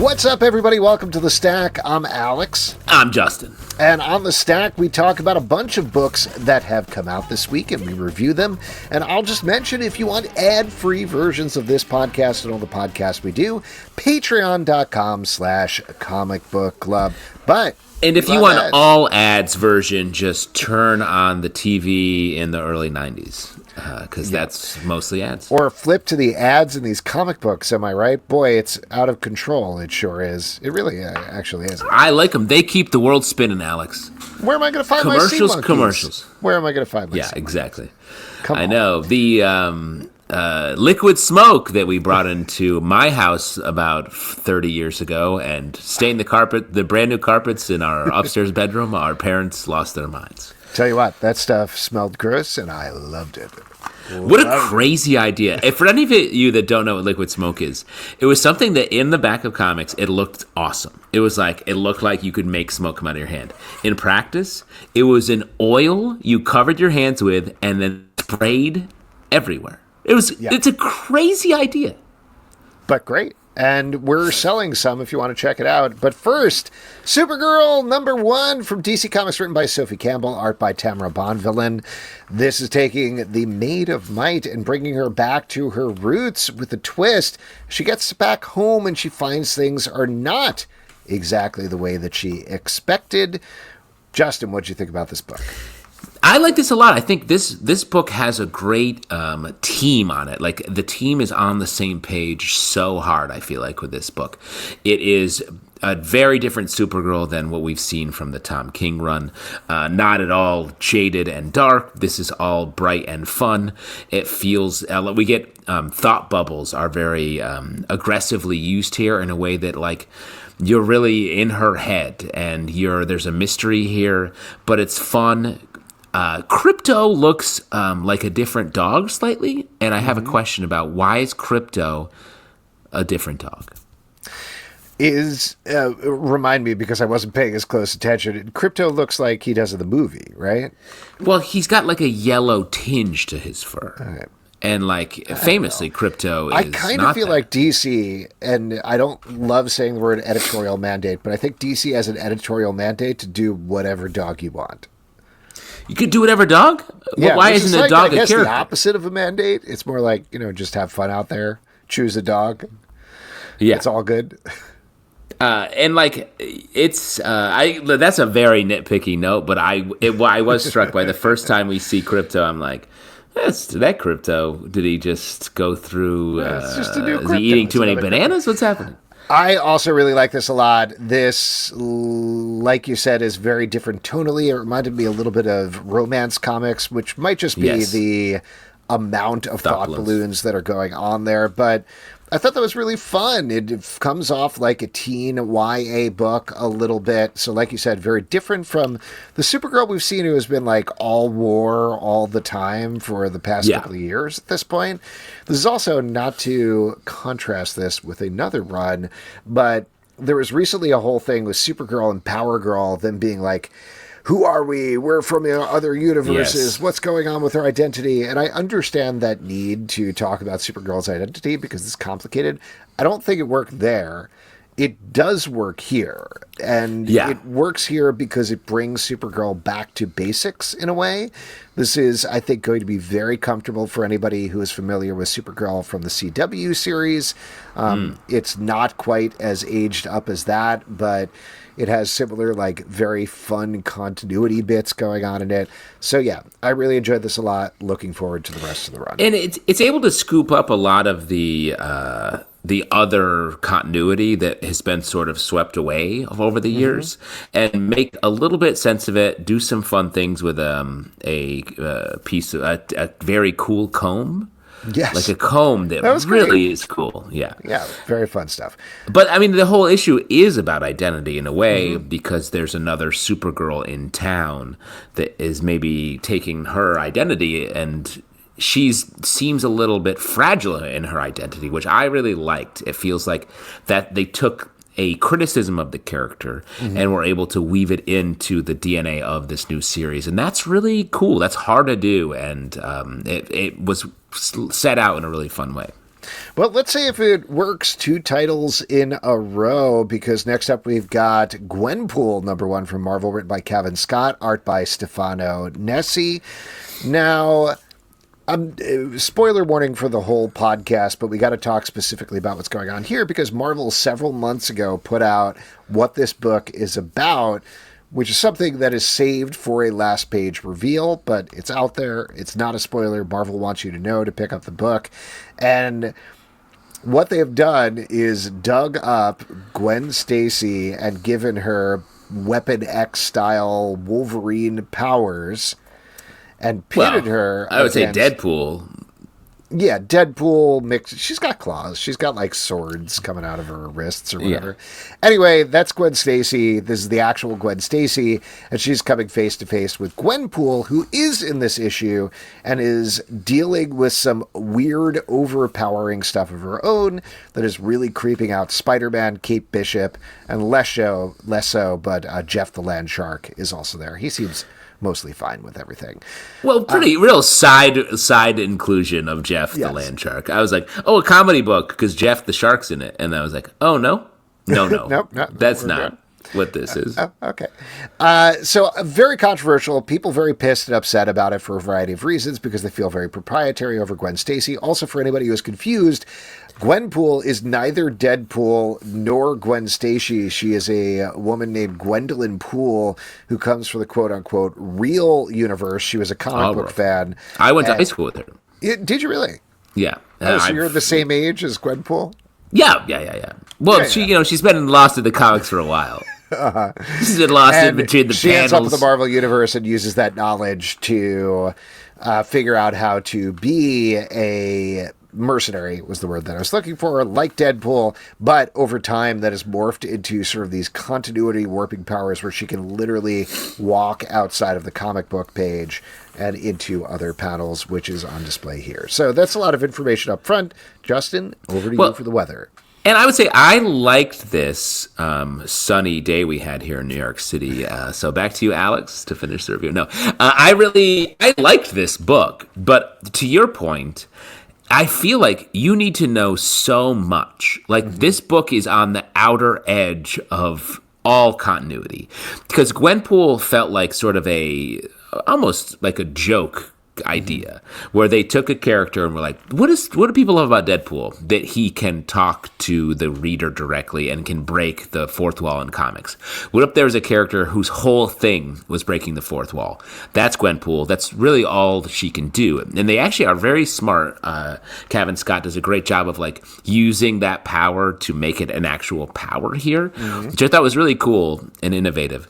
What's up, everybody? Welcome to The Stack. I'm Alex. I'm Justin. And on The Stack, we talk about a bunch of books that have come out this week, and we review them. And I'll just mention, if you want ad-free versions of this podcast and all the podcasts we do, patreon.com/comicbookclub. And if you want all ads version, just turn on the TV in the early 90s, because that's mostly ads. Or flip to the ads in these comic books, am I right? Boy, it's out of control. It sure is. It really actually is. I like them. They keep the world spinning, Alex. Where am I going to find my sea monkeys? Commercials. Where am I going to find my sea monkeys? Yeah, exactly. Come on. I know. The liquid smoke that we brought into my house about 30 years ago and stained the brand new carpets in our upstairs bedroom, our parents lost their minds. Tell you what, that stuff smelled gross, and I loved it. What a crazy idea. If for any of you that don't know what liquid smoke is, it was something that in the back of comics, it looked awesome. It looked like you could make smoke come out of your hand. In practice, it was an oil you covered your hands with and then sprayed everywhere. It's a crazy idea. But great. And we're selling some if you want to check it out. But first, Supergirl #1 from DC Comics, written by Sophie Campbell, art by Tamra Bonvillain. This is taking the Maid of Might and bringing her back to her roots with a twist. She gets back home and she finds things are not exactly the way that she expected. Justin, what did you think about this book? I like this a lot. I think this book has a great team on it. Like, the team is on the same page so hard, I feel like, with this book. It is a very different Supergirl than what we've seen from the Tom King run. Not at all jaded and dark. This is all bright and fun. It feels... we get thought bubbles are very aggressively used here in a way that, like... You're really in her head, and there's a mystery here, but it's fun. Crypto looks like a different dog slightly, and I have a question about why is Crypto a different dog? Remind me, because I wasn't paying as close attention. Crypto looks like he does in the movie, right? Well, he's got like a yellow tinge to his fur. All right. And like famously, Crypto is I kind of feel like DC, and I don't love saying the word editorial mandate, but I think DC has an editorial mandate to do whatever dog you want. You could do whatever dog? Yeah, why isn't a dog a character? The opposite of a mandate. It's more like, just have fun out there. Choose a dog. Yeah. It's all good. And like it's that's a very nitpicky note, but I was struck by the first time we see Crypto. I'm like, that Crypto. Did he just go through? It's just a new Crypto. Is he eating too many bananas? What's happening? I also really like this a lot. This, like you said, is very different tonally. It reminded me a little bit of romance comics, which might just be the amount of thought balloons that are going on there. But I thought that was really fun. It comes off like a teen YA book a little bit. So like you said, very different from the Supergirl we've seen, who has been like all war all the time for the past couple of years at this point. This is also, not to contrast this with another run, but there was recently a whole thing with Supergirl and Power Girl, them being like, who are we? We're from other universes. Yes. What's going on with our identity? And I understand that need to talk about Supergirl's identity because it's complicated. I don't think it worked there. It does work here. And it works here because it brings Supergirl back to basics in a way. This is, I think, going to be very comfortable for anybody who is familiar with Supergirl from the CW series. It's not quite as aged up as that, but it has similar, like, very fun continuity bits going on in it. So, yeah, I really enjoyed this a lot. Looking forward to the rest of the run. And it's able to scoop up a lot of the other continuity that has been sort of swept away over the years and make a little bit sense of it, do some fun things with a piece of a very cool comb. Yes. Like a comb that really is cool. Yeah. Yeah, very fun stuff. But, I mean, the whole issue is about identity in a way because there's another Supergirl in town that is maybe taking her identity, and she seems a little bit fragile in her identity, which I really liked. It feels like that they took a criticism of the character and were able to weave it into the DNA of this new series. And that's really cool. That's hard to do. And it was set out in a really fun way. Well, let's see if it works 2 titles in a row, because next up we've got Gwenpool, #1 from Marvel, written by Cavan Scott, art by Stefano Nesi. Now, spoiler warning for the whole podcast, but we got to talk specifically about what's going on here, because Marvel several months ago put out what this book is about, which is something that is saved for a last page reveal, but it's out there. It's not a spoiler. Marvel wants you to know to pick up the book. And what they have done is dug up Gwen Stacy and given her Weapon X style Wolverine powers and pitted her. I would say Deadpool. Yeah, Deadpool mixed. She's got claws. She's got like swords coming out of her wrists or whatever. Yeah. Anyway, that's Gwen Stacy. This is the actual Gwen Stacy, and she's coming face to face with Gwenpool, who is in this issue and is dealing with some weird, overpowering stuff of her own that is really creeping out Spider-Man, Kate Bishop, and less so, but Jeff the Land Shark is also there. He seems mostly fine with everything. Well, pretty real side inclusion of Jeff the Land Shark. I was like, oh, a comedy book because Jeff the Shark's in it, and I was like, oh no, nope, that's not what this is. Okay, so very controversial. People very pissed and upset about it for a variety of reasons, because they feel very proprietary over Gwen Stacy. Also, for anybody who is confused, Gwenpool is neither Deadpool nor Gwen Stacy. She is a woman named Gwendolyn Poole who comes from the quote-unquote real universe. She was a comic book fan. I went to high school with her. Did you really? Yeah. So you're the same age as Gwenpool? Yeah. Well, she's been lost in the comics for a while. She's been lost in between the panels. She ends up in the Marvel Universe and uses that knowledge to figure out how to be a mercenary, was the word that I was looking for, like Deadpool, but over time that has morphed into sort of these continuity warping powers where she can literally walk outside of the comic book page and into other panels, which is on display here. So that's a lot of information up front. Justin, over to you for the weather. And I would say I liked this sunny day we had here in New York City. So back to you, Alex, to finish the review. No, I liked this book, but to your point, I feel like you need to know so much. Like, this book is on the outer edge of all continuity, because Gwenpool felt like sort of almost like a joke idea, where they took a character and were like, what do people love about Deadpool? That he can talk to the reader directly and can break the fourth wall in comics. What if there was a character whose whole thing was breaking the fourth wall? That's Gwenpool. That's really all she can do. And they actually are very smart. Cavan Scott does a great job of like using that power to make it an actual power here, which I thought was really cool and innovative.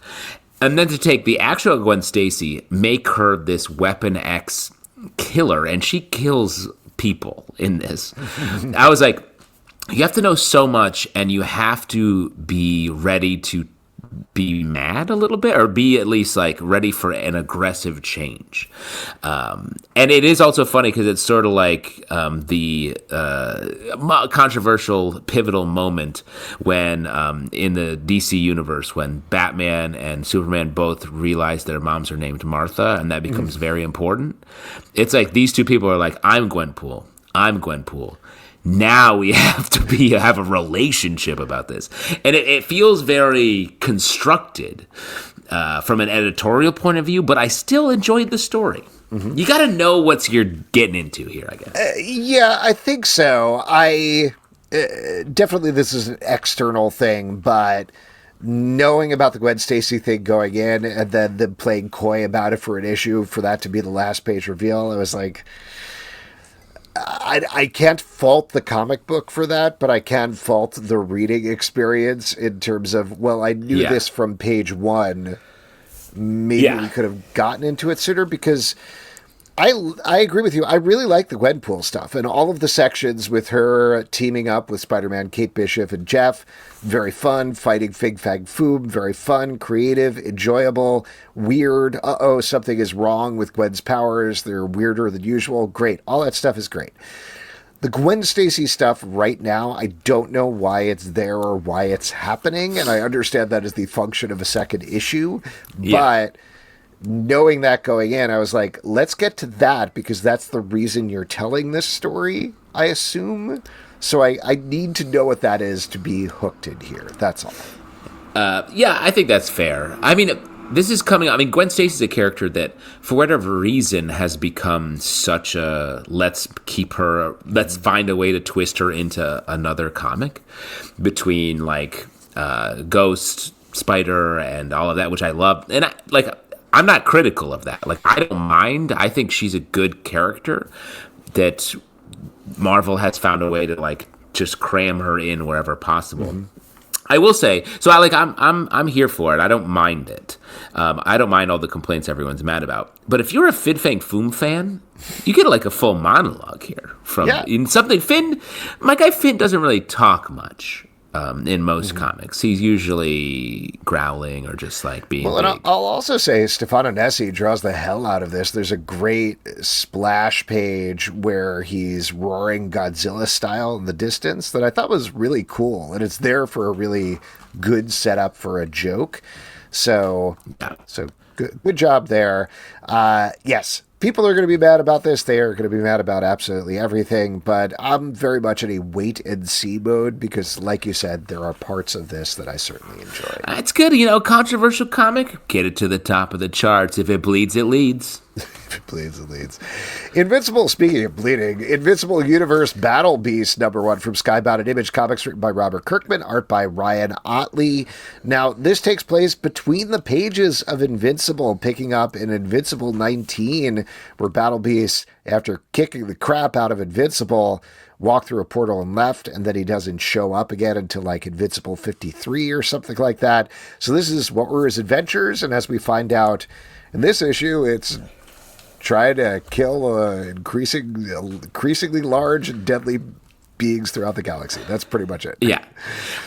And then to take the actual Gwen Stacy, make her this Weapon X killer, and she kills people in this. I was like, you have to know so much, and you have to be ready to be mad a little bit, or be at least like ready for an aggressive change. And it is also funny because it's sort of like the controversial pivotal moment when in the DC universe, when Batman and Superman both realize their moms are named Martha, and that becomes very important. It's like these two people are like, I'm Gwenpool. Now we have to have a relationship about this. And it feels very constructed from an editorial point of view, but I still enjoyed the story. You got to know what you're getting into here, I guess. Yeah, I think so. Definitely this is an external thing, but knowing about the Gwen Stacy thing going in and then them playing coy about it for an issue, for that to be the last page reveal, I was like, I can't fault the comic book for that, but I can fault the reading experience in terms of, well, I knew this from page one. Maybe we could have gotten into it sooner, because I agree with you. I really like the Gwenpool stuff and all of the sections with her teaming up with Spider-Man, Kate Bishop, and Jeff. Very fun. Fighting Fig Fag Foob. Very fun, creative, enjoyable, weird. Something is wrong with Gwen's powers. They're weirder than usual. Great. All that stuff is great. The Gwen Stacy stuff right now, I don't know why it's there or why it's happening, and I understand that is the function of a second issue, but knowing that going in, I was like, let's get to that, because that's the reason you're telling this story. I assume. So I need to know what that is to be hooked in here. That's all. Yeah, I think that's fair. I mean, this is coming. I mean, Gwen Stacy's a character that, for whatever reason, has become such a let's find a way to twist her into another comic between like Ghost, Spider, and all of that, which I love. And I'm not critical of that. Like, I don't mind. I think she's a good character that Marvel has found a way to like just cram her in wherever possible. Mm-hmm. I will say, so I'm here for it. I don't mind it. I don't mind all the complaints everyone's mad about. But if you're a Fin Fang Foom fan, you get like a full monologue here in something. My guy Finn doesn't really talk much in most comics. He's usually growling or just like being. Well, and I'll also say Stefano Nesi draws the hell out of this. There's a great splash page where he's roaring Godzilla style in the distance that I thought was really cool, and it's there for a really good setup for a joke. So good job there. Yes. People are going to be mad about this. They are going to be mad about absolutely everything, but I'm very much in a wait and see mode because, like you said, there are parts of this that I certainly enjoy. It's good, controversial comic. Get it to the top of the charts. If it bleeds, it leads. If it bleeds, it leads. Invincible, speaking of bleeding, Invincible Universe Battle Beast #1 from Skybound and Image Comics, written by Robert Kirkman, art by Ryan Ottley. Now, this takes place between the pages of Invincible, picking up in Invincible 19, where Battle Beast, after kicking the crap out of Invincible, walked through a portal and left, and then he doesn't show up again until like Invincible 53 or something like that. So this is what were his adventures, and as we find out in this issue, it's trying to kill increasingly large and deadly beings throughout the galaxy. That's pretty much it. Yeah.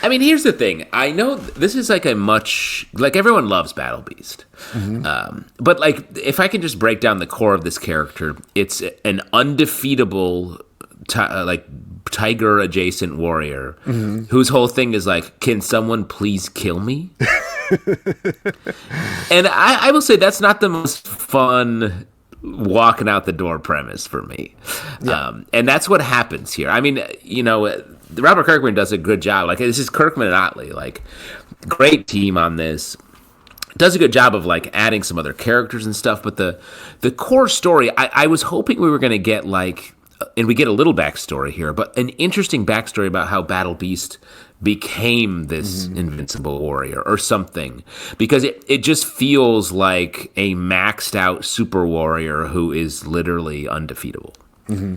I mean, here's the thing. I know this is like everyone loves Battle Beast. Mm-hmm. But like, if I can just break down the core of this character, it's an undefeatable tiger adjacent warrior whose whole thing is like, can someone please kill me? And I will say that's not the most fun walking out the door premise for me. Yeah. And that's what happens here. I mean, Robert Kirkman does a good job. Like, this is Kirkman and Ottley, like, great team on this. Does a good job of like adding some other characters and stuff, but the core story, I was hoping we were going to get like, and we get a little backstory here, but an interesting backstory about how Battle Beast became this invincible warrior or something, because it just feels like a maxed out super warrior who is literally undefeatable,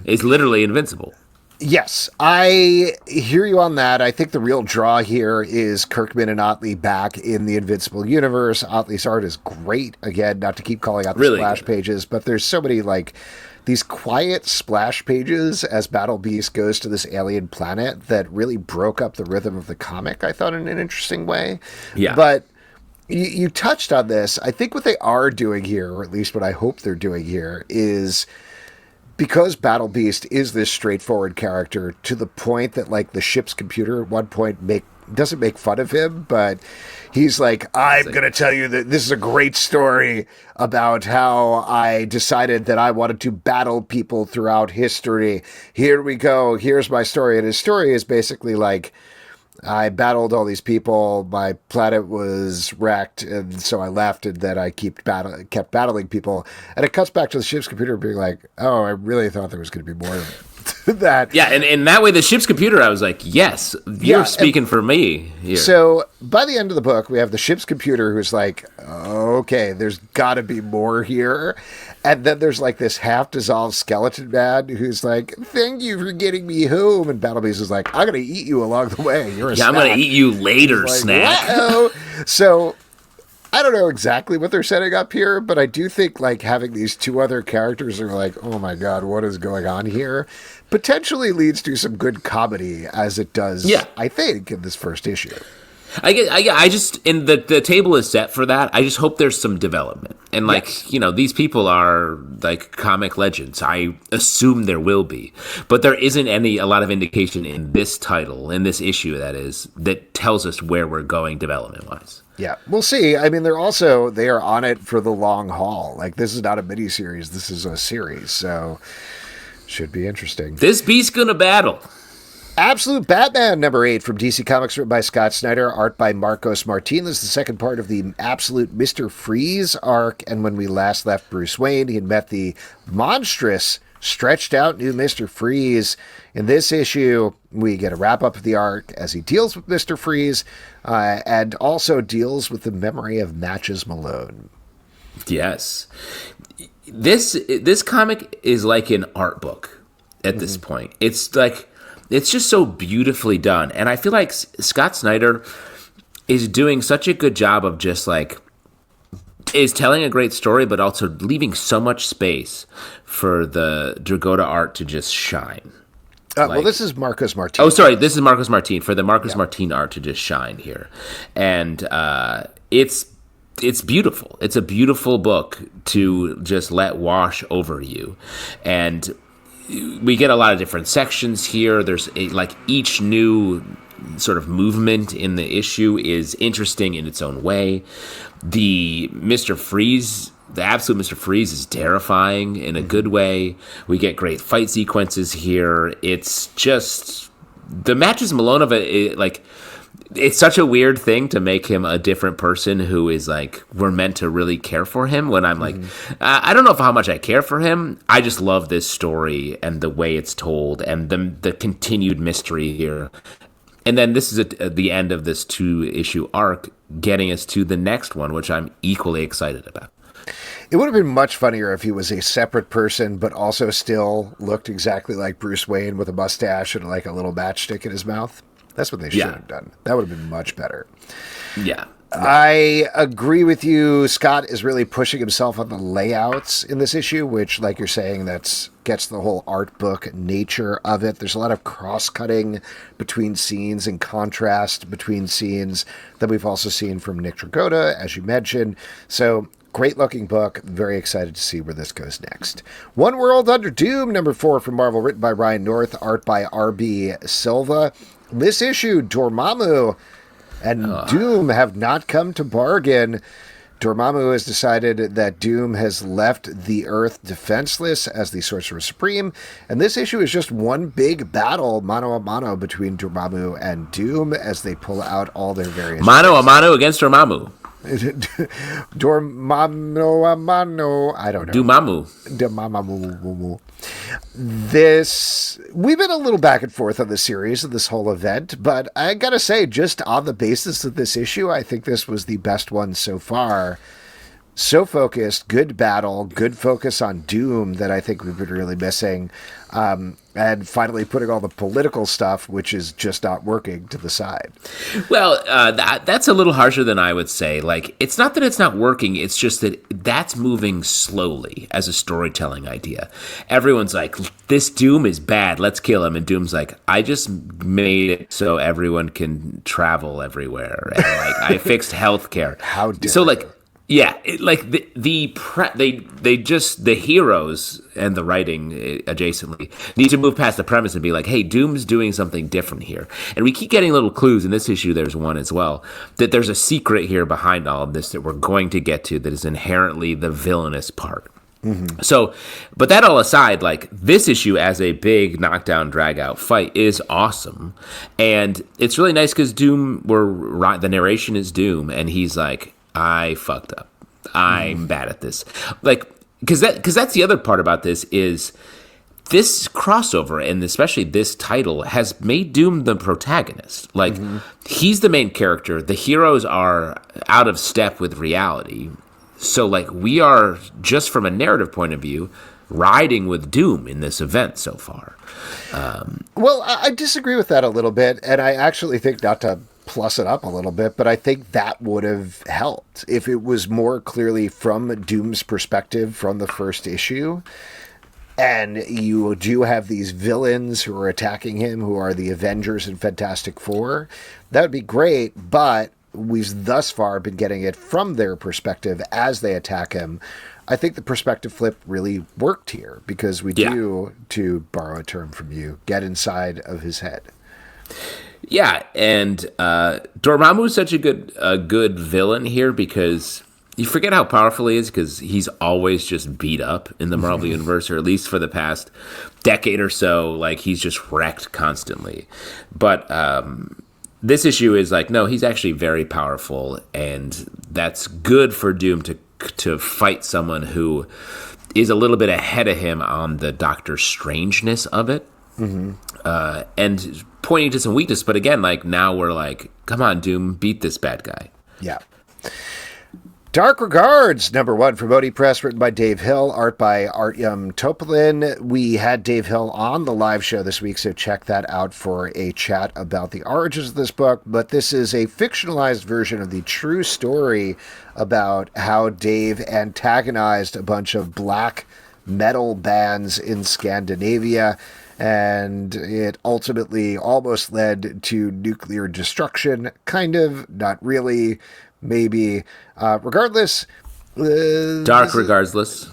is literally invincible. Yes, I hear you on that. I think the real draw here is Kirkman and Ottley back in the Invincible universe. Ottley's art is great. Again, not to keep calling out the really splash pages, but there's so many like these quiet splash pages as Battle Beast goes to this alien planet that really broke up the rhythm of the comic, I thought, in an interesting way. Yeah. But you touched on this. I think what they are doing here, or at least what I hope they're doing here, is because Battle Beast is this straightforward character to the point that like the ship's computer at one point doesn't make fun of him, but he's like, I'm going to tell you that this is a great story about how I decided that I wanted to battle people throughout history. Here we go. Here's my story. And his story is basically like, I battled all these people. My planet was wrecked, and so I left, and then I kept battling people. And it cuts back to the ship's computer being like, oh, I really thought there was going to be more to that. Yeah, and that way, the ship's computer, I was like, yes, you're speaking for me here. So by the end of the book, we have the ship's computer who's like, okay, there's got to be more here. And then there's like this half-dissolved skeleton man who's like, thank you for getting me home. And Battle Beast is like, I'm going to eat you along the way. You're a snack. I'm going to eat you later, snack. So I don't know exactly what they're setting up here, but I do think like having these two other characters are like, oh my God, what is going on here? Potentially leads to some good comedy as it does, I think, in this first issue. I just, and the table is set for that. I just hope there's some development. And like, these people are like comic legends. I assume there will be, but there isn't a lot of indication in this title, in this issue that tells us where we're going development wise. Yeah, we'll see. I mean, they are on it for the long haul. Like, this is not a miniseries. This is a series. So Should be interesting. This beast's gonna battle. Absolute Batman #8 from DC Comics, written by Scott Snyder, art by Marcos Martín. This is the second part of the Absolute Mr. Freeze arc, and when we last left Bruce Wayne, he had met the monstrous, stretched out new Mr. Freeze. In this issue, we get a wrap-up of the arc as he deals with Mr. Freeze, and also deals with the memory of Matches Malone. Yes. This comic is like an art book at this point. It's just so beautifully done. And I feel like Scott Snyder is doing such a good job of just is telling a great story, but also leaving so much space for the Dragotta art to just shine. Well, this is Marcos Martín. Oh, sorry. This is Marcos Martín, for the Marcos Martín art to just shine here. And it's beautiful. It's a beautiful book to just let wash over you. And we get a lot of different sections here. There's each new sort of movement in the issue is interesting in its own way. The Mr. Freeze, the absolute Mr. Freeze is terrifying in a good way. We get great fight sequences here. It's just the Matches Malone of it, it's such a weird thing to make him a different person who is we're meant to really care for him, when I'm I don't know how much I care for him. I just love this story and the way it's told and the continued mystery here. And then this is the end of this 2-issue arc, getting us to the next one, which I'm equally excited about. It would have been much funnier if he was a separate person, but also still looked exactly like Bruce Wayne with a mustache and a little matchstick in his mouth. That's what they should have done. That would have been much better. Yeah. I agree with you. Scott is really pushing himself on the layouts in this issue, which, like you're saying, gets the whole art book nature of it. There's a lot of cross-cutting between scenes and contrast between scenes that we've also seen from Nick Dragotta, as you mentioned. So, great-looking book. Very excited to see where this goes next. One World Under Doom, #4 from Marvel, written by Ryan North, art by R.B. Silva. This issue, Dormammu and Doom have not come to bargain. Dormammu has decided that Doom has left the Earth defenseless as the Sorcerer Supreme, and this issue is just one big battle, mano a mano, between Dormammu and Doom as they pull out all their various... Mano a mano against Dormammu. Dormammu a mano. I don't know. Dormammu. We've been a little back and forth on this series, of this whole event, but I gotta say, just on the basis of this issue, I think this was the best one so far. So focused, good battle, good focus on Doom that I think we've been really missing. And finally putting all the political stuff, which is just not working, to the side. Well, that's a little harsher than I would say. It's not that it's not working, it's just that that's moving slowly as a storytelling idea. Everyone's like, this Doom is bad, let's kill him. And Doom's like, I just made it so everyone can travel everywhere. And I fixed healthcare. How dare you? Yeah, the heroes and the writing adjacently need to move past the premise and be like, hey, Doom's doing something different here. And we keep getting little clues. In this issue, there's one as well, that there's a secret here behind all of this that we're going to get to that is inherently the villainous part. Mm-hmm. So, but that all aside, this issue as a big knockdown, drag-out fight is awesome. And it's really nice because the narration is Doom, and he's like, I fucked up. I'm bad at this. Because that's the other part about this is this crossover, and especially this title, has made Doom the protagonist. He's the main character. The heroes are out of step with reality. So, we are, just from a narrative point of view, riding with Doom in this event so far. Well, I disagree with that a little bit, and I actually think, not to plus it up a little bit, but I think that would have helped if it was more clearly from Doom's perspective from the first issue. And you do have these villains who are attacking him, who are the Avengers and Fantastic Four. That would be great, but we've thus far been getting it from their perspective as they attack him. I think the perspective flip really worked here because we do, to borrow a term from you, get inside of his head. Yeah, and Dormammu is such a good villain here because you forget how powerful he is because he's always just beat up in the Marvel Universe, or at least for the past decade or so. Like, he's just wrecked constantly. But this issue is like, no, he's actually very powerful, and that's good for Doom to fight someone who is a little bit ahead of him on the Doctor Strangeness of it. And pointing to some weakness. But again, like, now we're like, come on, Doom, beat this bad guy. Yeah. Dark Regards, #1 from Oni Press, written by Dave Hill, art by Artyom Topilin. We had Dave Hill on the live show this week, so check that out for a chat about the origins of this book. But this is a fictionalized version of the true story about how Dave antagonized a bunch of black metal bands in Scandinavia, and it ultimately almost led to nuclear destruction. Kind of, not really. Maybe. Regardless. Dark Regardless.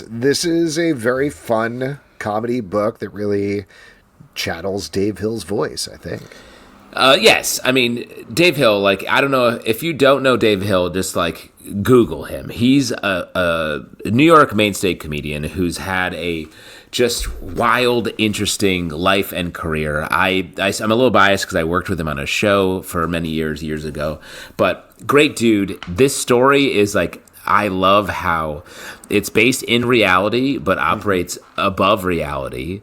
This is a very fun comedy book that really channels Dave Hill's voice, I think. Yes. I mean, Dave Hill, like, I don't know, if you don't know Dave Hill, just, like, Google him. He's a New York mainstay comedian who's had a just wild, interesting life and career. I'm a little biased because I worked with him on a show for many years ago. But great dude. This story is like, I love how it's based in reality, but operates above reality.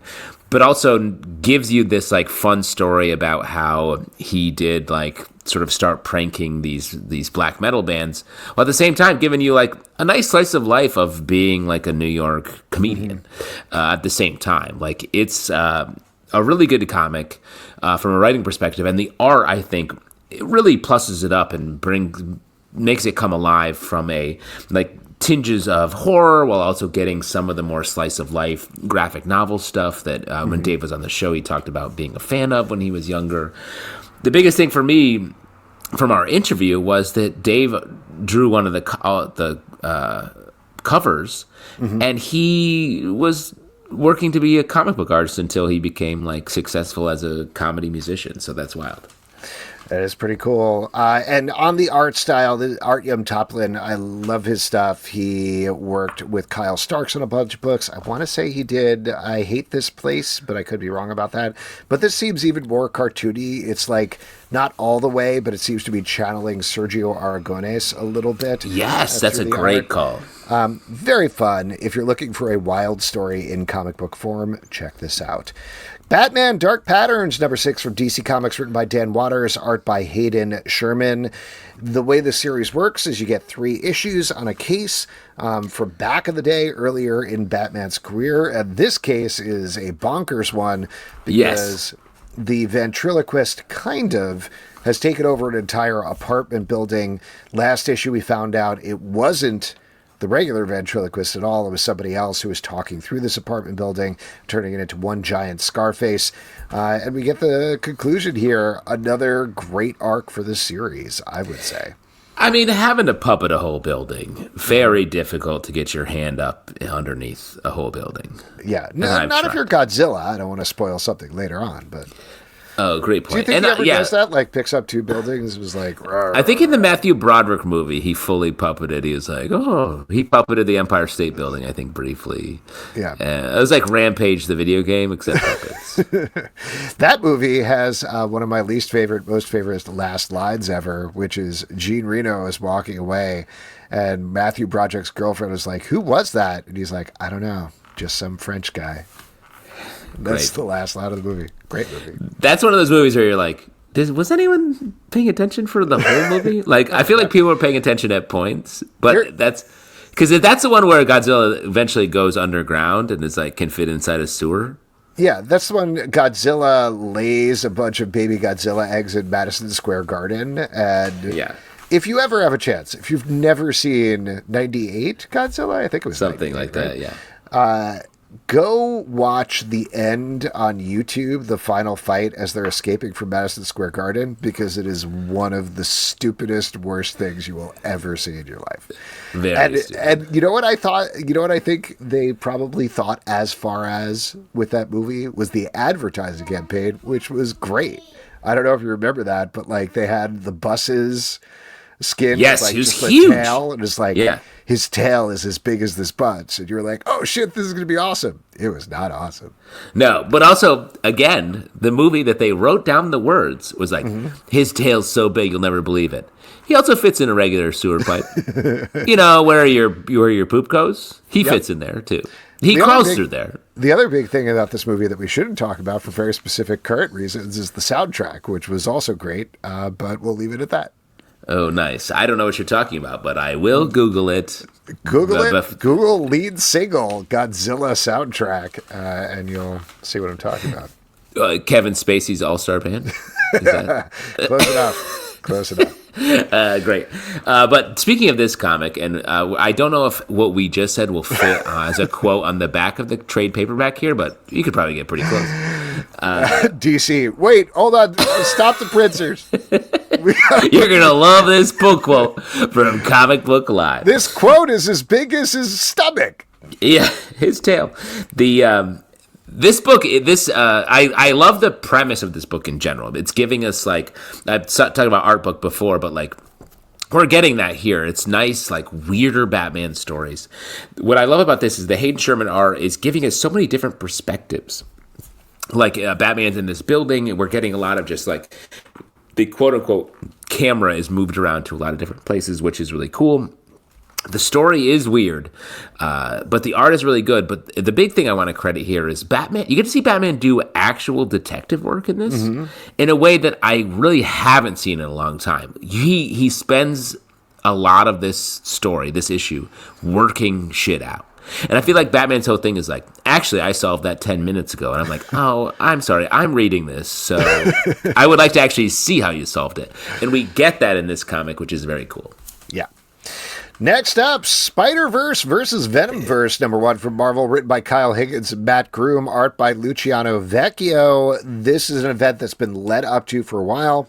But also gives you this like fun story about how he did like sort of start pranking these black metal bands, while at the same time giving you like a nice slice of life of being like a New York comedian at the same time. Like, it's a really good comic from a writing perspective, and the art, I think, it really pluses it up and makes it come alive from a like tinges of horror, while also getting some of the more slice of life graphic novel stuff that when Dave was on the show, he talked about being a fan of when he was younger. The biggest thing for me from our interview was that Dave drew one of the covers, and he was working to be a comic book artist until he became like successful as a comedy musician. So that's wild. That is pretty cool. And on the art style, the Artyom Topilin, I love his stuff. He worked with Kyle Starks on a bunch of books. I want to say he did I Hate This Place, but I could be wrong about that. But this seems even more cartoony. It's like not all the way, but it seems to be channeling Sergio Aragonés a little bit. Yes, that's a great call. Very fun. If you're looking for a wild story in comic book form, check this out. Batman Dark Patterns, #6 from DC Comics, written by Dan Watters, art by Hayden Sherman. The way the series works is you get 3 issues on a case from back in the day, earlier in Batman's career. And this case is a bonkers one because the ventriloquist kind of has taken over an entire apartment building. Last issue we found out it wasn't the regular ventriloquist at all. It was somebody else who was talking through this apartment building, turning it into one giant Scarface. And we get the conclusion here. Another great arc for this series, I would say. I mean, having to puppet a whole building, very difficult to get your hand up underneath a whole building. Yeah, not if you're Godzilla. I don't want to spoil something later on, but... Oh, great point. Do you think he ever does that? Like, picks up 2 buildings? It was like... I think in the Matthew Broderick movie, he fully puppeted. He was like, he puppeted the Empire State Building, I think, briefly. Yeah. It was like Rampage, the video game, except puppets. That movie has one of my most favorite last lines ever, which is Jean Reno is walking away, and Matthew Broderick's girlfriend is like, who was that? And he's like, I don't know, just some French guy. That's the last line of the movie. Great movie. That's one of those movies where you're like, was anyone paying attention for the whole movie? Like, I feel like people were paying attention at points, but that's because that's the one where Godzilla eventually goes underground and is like can fit inside a sewer. Yeah, that's the one. Godzilla lays a bunch of baby Godzilla eggs in Madison Square Garden, and if you ever have a chance, if you've never seen '98 Godzilla, I think it was something like that. Yeah. Go watch the end on YouTube, the final fight as they're escaping from Madison Square Garden, because it is one of the stupidest, worst things you will ever see in your life. Very stupid. And you know what I thought? You know what I think they probably thought as far as with that movie was the advertising campaign, which was great. I don't know if you remember that, but like they had the buses skin. Yes, with, like, he was just huge. A tail, and it's like his tail is as big as this butt. And you're like, oh shit, this is gonna be awesome. It was not awesome. No, but also, again, the movie that they wrote down the words was like, his tail's so big you'll never believe it. He also fits in a regular sewer pipe. Where your poop goes, he fits in there too. He crawls through there. The other big thing about this movie that we shouldn't talk about for very specific current reasons is the soundtrack, which was also great, but we'll leave it at that. Oh, nice. I don't know what you're talking about, but I will Google it. Google lead single Godzilla soundtrack, and you'll see what I'm talking about. Kevin Spacey's All-Star Band? Is that... Close enough. Great. But speaking of this comic, and I don't know if what we just said will fit as a quote on the back of the trade paperback here, but you could probably get pretty close. DC, wait, hold on. Stop the printers. You're going to love this book quote from Comic Book Live. This quote is as big as his stomach. Yeah, his tail. This book, I love the premise of this book in general. It's giving us, like, I've talked about art book before, but, like, we're getting that here. It's nice, like, weirder Batman stories. What I love about this is the Hayden Sherman art is giving us so many different perspectives. Like, Batman's in this building, and we're getting a lot of just, like, the quote-unquote camera is moved around to a lot of different places, which is really cool. The story is weird, but the art is really good. But the big thing I want to credit here is Batman. You get to see Batman do actual detective work in this in a way that I really haven't seen in a long time. He spends a lot of this story, this issue, working shit out. And I feel like Batman's whole thing is like, actually, I solved that 10 minutes ago. And I'm like, oh, I'm sorry, I'm reading this. So I would like to actually see how you solved it. And we get that in this comic, which is very cool. Yeah. Next up, Spider-Verse versus Venomverse, #1 from Marvel, written by Kyle Higgins and Matt Groom, art by Luciano Vecchio. This is an event that's been led up to for a while.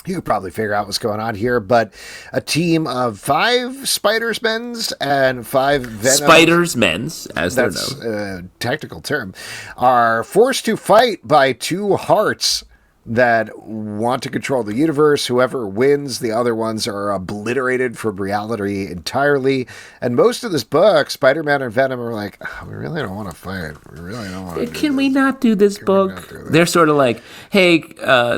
You could probably figure out what's going on here, but a team of 5 Spider-Mens and 5 Venoms, Spider-Mens, as they're known. That's a technical term, are forced to fight by 2 hearts that want to control the universe. Whoever wins, the other ones are obliterated from reality entirely. And most of this book, Spider-Man and Venom are like, oh, we really don't want to fight. We really don't want to Can we not do this book? They're sort of like, hey,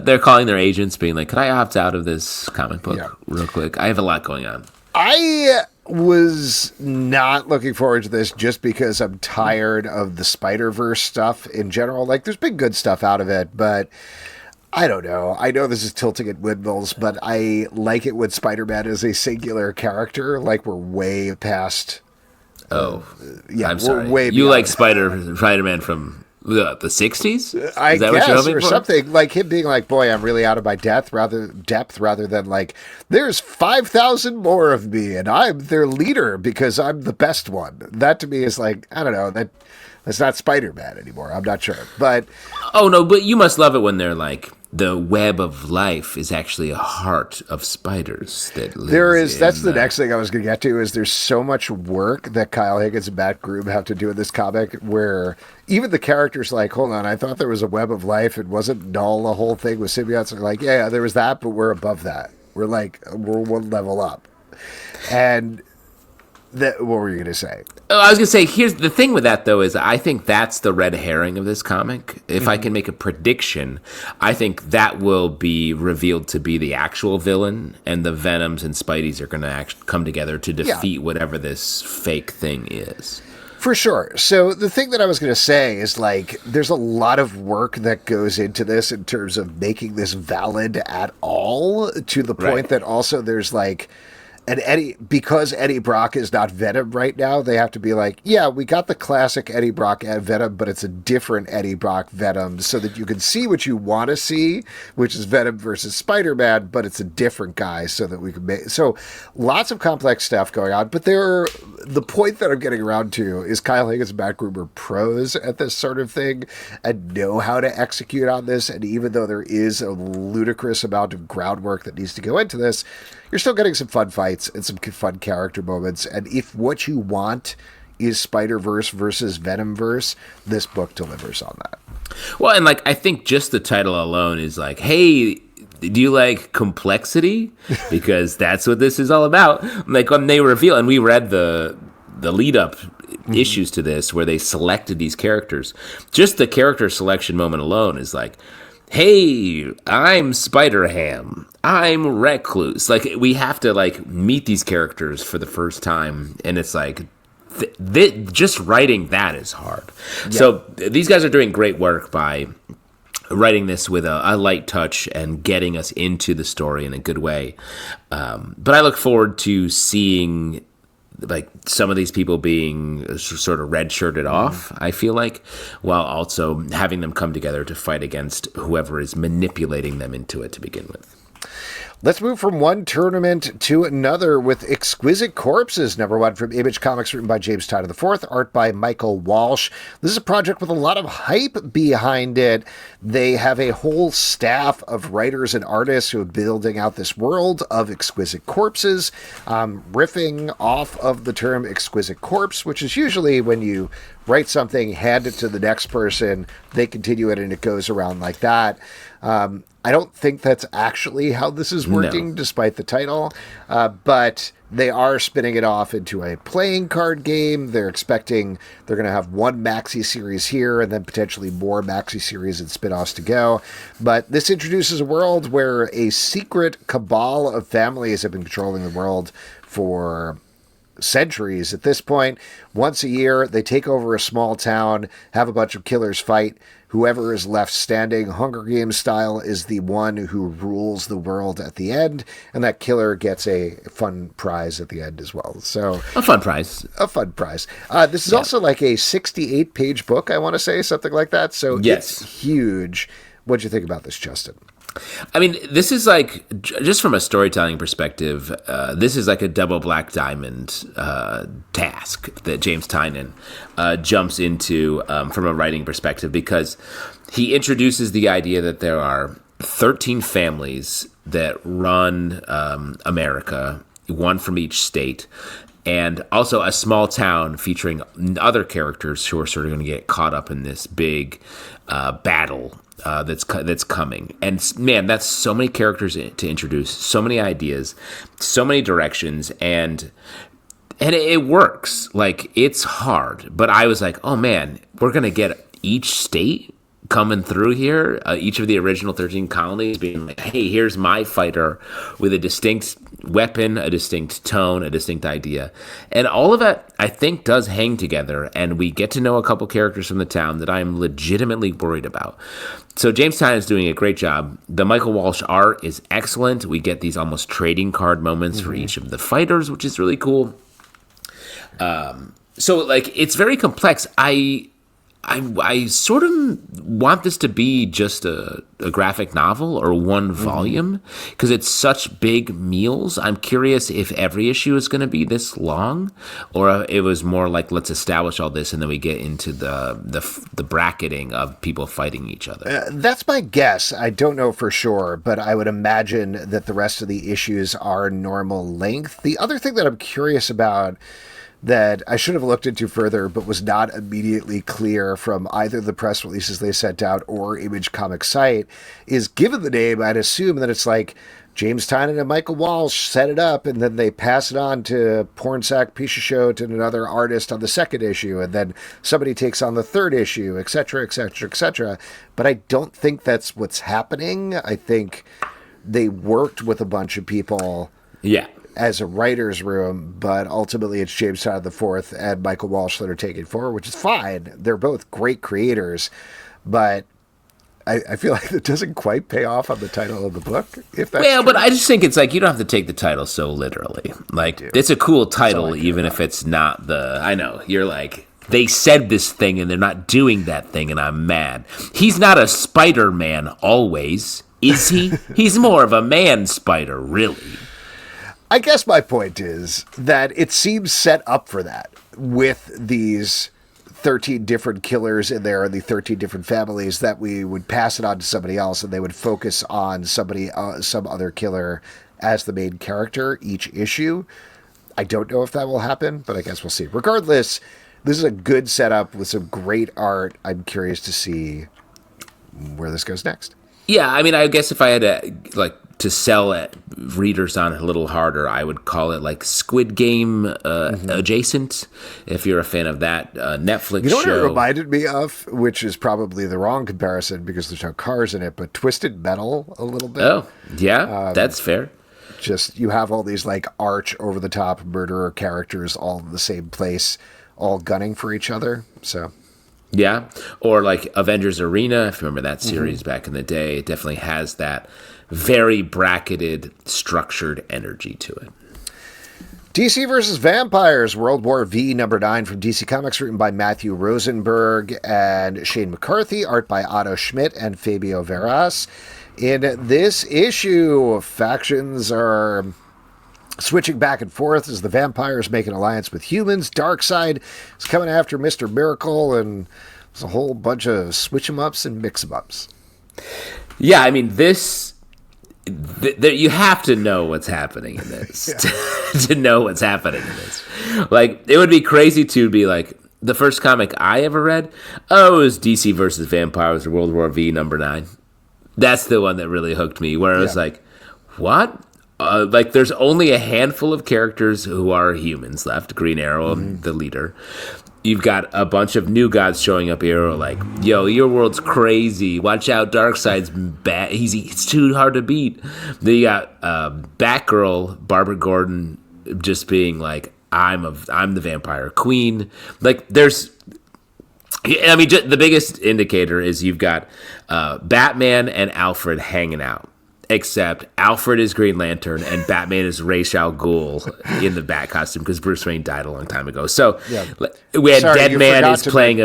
they're calling their agents being like, can I opt out of this comic book real quick? I have a lot going on. I was not looking forward to this just because I'm tired of the Spider-Verse stuff in general. Like, there's been good stuff out of it, but I don't know. I know this is tilting at windmills, but I like it when Spider-Man is a singular character. Like, we're way past... I'm sorry. Way you like Spider-Man from the 60s? I guess, or something. Like him being like, boy, I'm really out of my depth rather than like, there's 5,000 more of me, and I'm their leader because I'm the best one. That to me is like, I don't know, that's not Spider-Man anymore. I'm not sure. But... Oh, no, but you must love it when they're like, the web of life is actually a heart of spiders that lives there is. That's the next thing I was going to get to, is there's so much work that Kyle Higgins and Matt Groom have to do in this comic where even the characters like, hold on, I thought there was a web of life. It wasn't null, the whole thing with symbiotes. They're like, yeah, there was that, but we're above that. We're one level up. And... what were you going to say? Oh, I was going to say, here's the thing with that, though, is I think that's the red herring of this comic. If I can make a prediction, I think that will be revealed to be the actual villain, and the Venoms and Spideys are going to actually come together to defeat whatever this fake thing is. For sure. So the thing that I was going to say is, like, there's a lot of work that goes into this in terms of making this valid at all, to the point that also there's, like... And because Eddie Brock is not Venom right now, they have to be like, yeah, we got the classic Eddie Brock Venom, but it's a different Eddie Brock Venom, so that you can see what you want to see, which is Venom versus Spider-Man, but it's a different guy, so that we can make... So lots of complex stuff going on, but the point that I'm getting around to is Kyle Higgins and Matt Groom are pros at this sort of thing and know how to execute on this, and even though there is a ludicrous amount of groundwork that needs to go into this, you're still getting some fun fights and some fun character moments. And if what you want is Spider-Verse versus Venomverse, this book delivers on that. Well, and like, I think just the title alone is like, hey, do you like complexity? Because that's what this is all about. Like when they reveal, and we read the lead up issues to this where they selected these characters. Just the character selection moment alone is like, hey, I'm Spider-Ham. I'm Recluse. Like we have to like meet these characters for the first time, and it's like just writing that is hard. Yeah. So these guys are doing great work by writing this with a light touch and getting us into the story in a good way. But I look forward to seeing like some of these people being sort of red-shirted off, I feel like, while also having them come together to fight against whoever is manipulating them into it to begin with. Let's move from one tournament to another with Exquisite Corpses, #1 from Image Comics, written by James Tynion IV, art by Michael Walsh. This is a project with a lot of hype behind it. They have a whole staff of writers and artists who are building out this world of Exquisite Corpses, riffing off of the term Exquisite Corpse, which is usually when you write something, hand it to the next person, they continue it, and it goes around like that. I don't think that's actually how this is working, despite the title, but they are spinning it off into a playing card game. They're expecting they're going to have one maxi series here and then potentially more maxi series and spin-offs to go. But this introduces a world where a secret cabal of families have been controlling the world for centuries at this point. Once a year, they take over a small town, have a bunch of killers fight. Whoever is left standing, Hunger Games style, is the one who rules the world at the end, and that killer gets a fun prize at the end as well. So a fun prize. This is also like a 68-page book, I want to say, something like that. So It's huge. What'd you think about this, Justin? I mean, this is like, just from a storytelling perspective, this is like a double Black Diamond task that James Tynion jumps into from a writing perspective, because he introduces the idea that there are 13 families that run America, one from each state, and also a small town featuring other characters who are sort of going to get caught up in this big battle that's coming. And man, that's so many characters to introduce, so many ideas, so many directions, and it works. Like, it's hard, but I was like, oh man, we're gonna get each state coming through here, each of the original 13 colonies being like, hey, here's my fighter with a distinct weapon, a distinct tone, a distinct idea. And all of that, I think, does hang together, and we get to know a couple characters from the town that I'm legitimately worried about. So James Tynion is doing a great job. The Michael Walsh art is excellent. We get these almost trading card moments for each of the fighters, which is really cool. So, like, it's very complex. I sort of want this to be just a graphic novel or one volume, because it's such big meals. I'm curious if every issue is going to be this long, or it was more like, let's establish all this and then we get into the bracketing of people fighting each other. That's my guess. I don't know for sure, but I would imagine that the rest of the issues are normal length. The other thing that I'm curious about that I should have looked into further, but was not immediately clear from either the press releases they sent out or Image Comics site, is, given the name, I'd assume that it's like James Tynion and Michael Walsh set it up, and then they pass it on to Pornsack Pichashot and another artist on the second issue, and then somebody takes on the third issue, etc., etc., etc. But I don't think that's what's happening. I think they worked with a bunch of people. Yeah. As a writer's room, but ultimately it's James Tynion IV and Michael Walsh that are taking forward, which is fine. They're both great creators, but I feel like it doesn't quite pay off on the title of the book. If that's true. But I just think it's like, you don't have to take the title so literally. Like, it's a cool title, even if it's not the. I know you're like, they said this thing and they're not doing that thing, and I'm mad. He's not a Spider-Man always, is he? He's more of a man spider, really. I guess my point is that it seems set up for that, with these 13 different killers in there and the 13 different families, that we would pass it on to somebody else and they would focus on somebody, some other killer as the main character each issue. I don't know if that will happen, but I guess we'll see. Regardless, this is a good setup with some great art. I'm curious to see where this goes next. Yeah, I mean, I guess if I had to sell readers on it a little harder, I would call it like Squid Game adjacent. If you're a fan of that Netflix show. You know what it reminded me of, which is probably the wrong comparison because there's no cars in it, but Twisted Metal a little bit. Oh, yeah, that's fair. Just you have all these like arch over the top murderer characters all in the same place, all gunning for each other. So. Yeah, or like Avengers Arena, if you remember that series back in the day, it definitely has that very bracketed, structured energy to it. DC versus Vampires, World War V #9 from DC Comics, written by Matthew Rosenberg and Shane McCarthy, art by Otto Schmidt and Fabio Veras. In this issue, factions are switching back and forth as the vampires make an alliance with humans. Darkseid is coming after Mr. Miracle, and there's a whole bunch of switch-em-ups and mix-em-ups. Yeah, I mean, you have to know what's happening in this to know what's happening in this. Like, it would be crazy to be like, the first comic I ever read, it was DC versus Vampires or World War V #9. That's the one that really hooked me, where I was like, what? Like, there's only a handful of characters who are humans left. Green Arrow, the leader. You've got a bunch of new gods showing up here, like, yo, your world's crazy. Watch out, Darkseid's bad. He's too hard to beat. Then you got Batgirl, Barbara Gordon, just being like, I'm the vampire queen. Like, there's... I mean, the biggest indicator is you've got Batman and Alfred hanging out. Except Alfred is Green Lantern and Batman is Ra's al Ghul in the Bat costume because Bruce Wayne died a long time ago. So we had Deadman is playing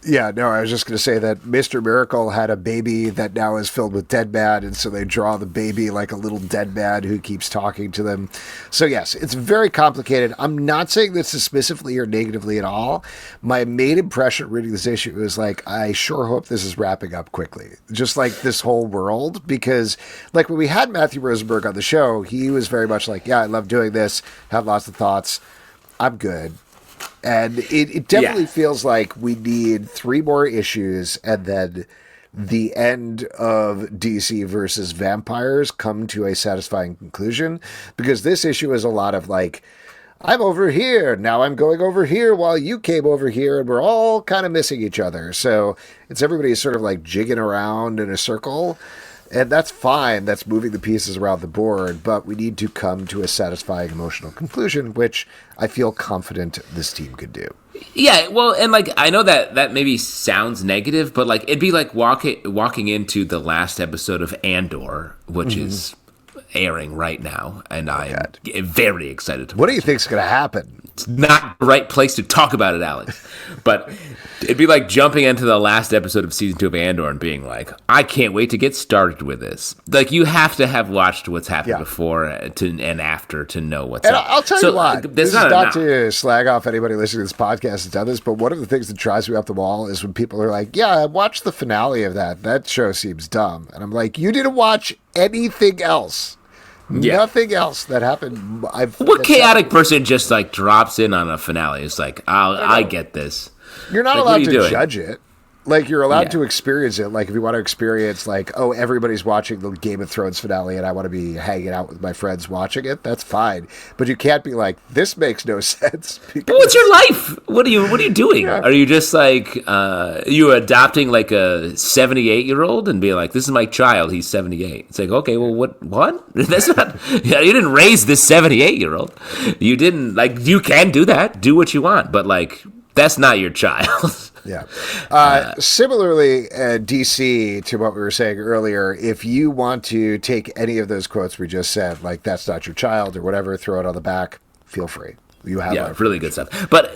Yeah, no, I was just going to say that Mr. Miracle had a baby that now is filled with Deadman, and so they draw the baby like a little Deadman who keeps talking to them. So yes, it's very complicated. I'm not saying this dismissively or negatively at all. My main impression reading this issue is like, I sure hope this is wrapping up quickly. Just like this whole world, because like when we had Matthew Rosenberg on the show, he was very much like, yeah, I love doing this, have lots of thoughts, I'm good. And it definitely feels like we need 3 more issues and then the end of DC versus Vampires come to a satisfying conclusion, because this issue is a lot of like, I'm over here, now I'm going over here while you came over here, and we're all kind of missing each other. So it's everybody sort of like jigging around in a circle. And that's fine. That's moving the pieces around the board. But we need to come to a satisfying emotional conclusion, which I feel confident this team could do. Yeah, well, and like I know that maybe sounds negative, but like it'd be like walking into the last episode of Andor, which is airing right now, and I'm very excited to watch. What do you think's going to happen? It's not the right place to talk about it, Alex. But it'd be like jumping into the last episode of season 2 of Andor and being like, I can't wait to get started with this. Like, you have to have watched what's happened before and after to know what's up. I'll tell you what, this is not to slag off anybody listening to this podcast that's done this, but one of the things that drives me up the wall is when people are like, yeah, I watched the finale of that. That show seems dumb. And I'm like, you didn't watch anything else. Nothing else that happened. What chaotic person just like drops in on a finale? It's like, I get this. You're not allowed to judge it. Like, you're allowed to experience it. Like, if you want to experience, like, oh, everybody's watching the Game of Thrones finale and I want to be hanging out with my friends watching it, that's fine. But you can't be like, this makes no sense. But what's your life? What are you doing? Yeah. Are you just like, you adopting like a 78-year-old and be like, this is my child, he's 78. It's like, okay, well, what? That's not, you didn't raise this 78-year-old. You didn't, like, you can do that. Do what you want. But, like, that's not your child. Yeah. Similarly, DC, to what we were saying earlier, if you want to take any of those quotes we just said, like, that's not your child or whatever, throw it on the back, feel free. You have really good stuff. But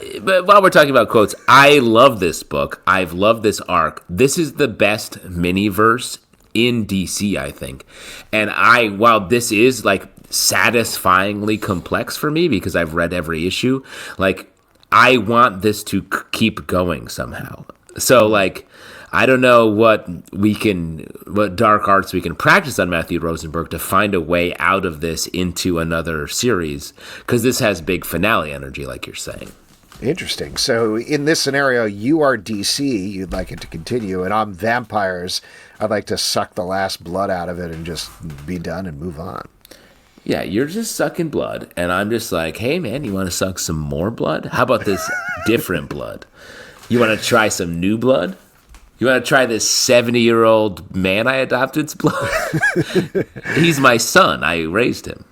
while we're talking about quotes, I love this book. I've loved this arc. This is the best mini-verse in DC, I think. And while this is, like, satisfyingly complex for me because I've read every issue, like, I want this to keep going somehow. So, like, I don't know what dark arts we can practice on Matthew Rosenberg to find a way out of this into another series, because this has big finale energy, like you're saying. Interesting. So in this scenario, you are DC, you'd like it to continue, and I'm vampires. I'd like to suck the last blood out of it and just be done and move on. Yeah, you're just sucking blood, and I'm just like, hey, man, you want to suck some more blood? How about this different blood? You want to try some new blood? You want to try this 70-year-old man I adopted's blood? He's my son. I raised him.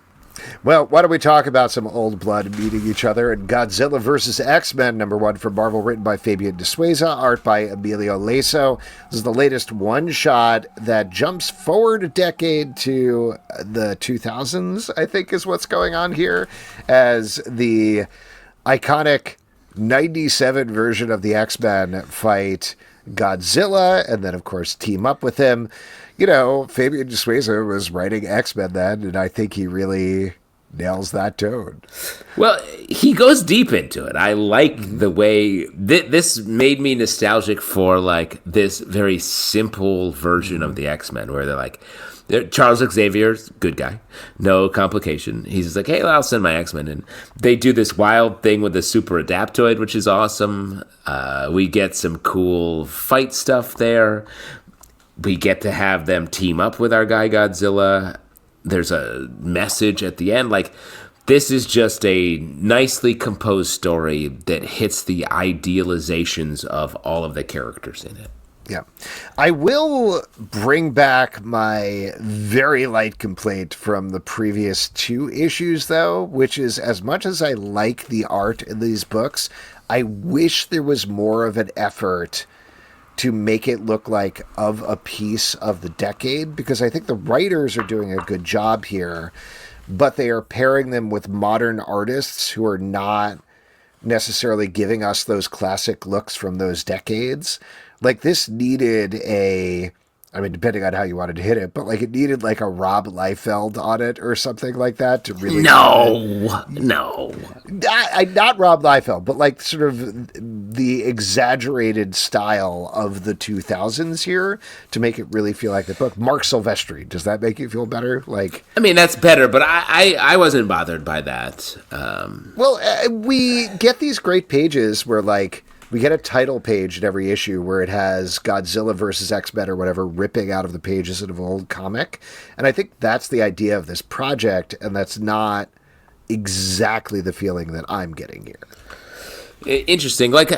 Well, why don't we talk about some old blood meeting each other in Godzilla vs. X-Men, #1 from Marvel, written by Fabian De Souza, art by Emilio Leso. This is the latest one-shot that jumps forward a decade to the 2000s, I think is what's going on here, as the iconic 97 version of the X-Men fight Godzilla, and then, of course, team up with him. You know, Fabian De Souza was writing X-Men then, and I think he really nails that tone. Well, he goes deep into it. I like the way this made me nostalgic for like this very simple version of the X-Men, where they're like, Charles Xavier's good guy, no complication. He's just like, hey, I'll send my X-Men in. They do this wild thing with the super adaptoid, which is awesome. We get some cool fight stuff there. We get to have them team up with our guy Godzilla. There's a message at the end. Like, this is just a nicely composed story that hits the idealizations of all of the characters in it. Yeah. I will bring back my very light complaint from the previous 2 issues, though, which is, as much as I like the art in these books, I wish there was more of an effort to make it look like of a piece of the decade, because I think the writers are doing a good job here, but they are pairing them with modern artists who are not necessarily giving us those classic looks from those decades. Like, this needed depending on how you wanted to hit it, but like it needed like a Rob Liefeld on it or something like that to really... No. Not Rob Liefeld, but like sort of the exaggerated style of the 2000s here to make it really feel like the book. Mark Silvestri, does that make you feel better? Like, I mean, that's better, but I wasn't bothered by that. We get these great pages where like, we get a title page in every issue where it has Godzilla versus X-Men or whatever ripping out of the pages of an old comic. And I think that's the idea of this project, and that's not exactly the feeling that I'm getting here. Interesting. Like,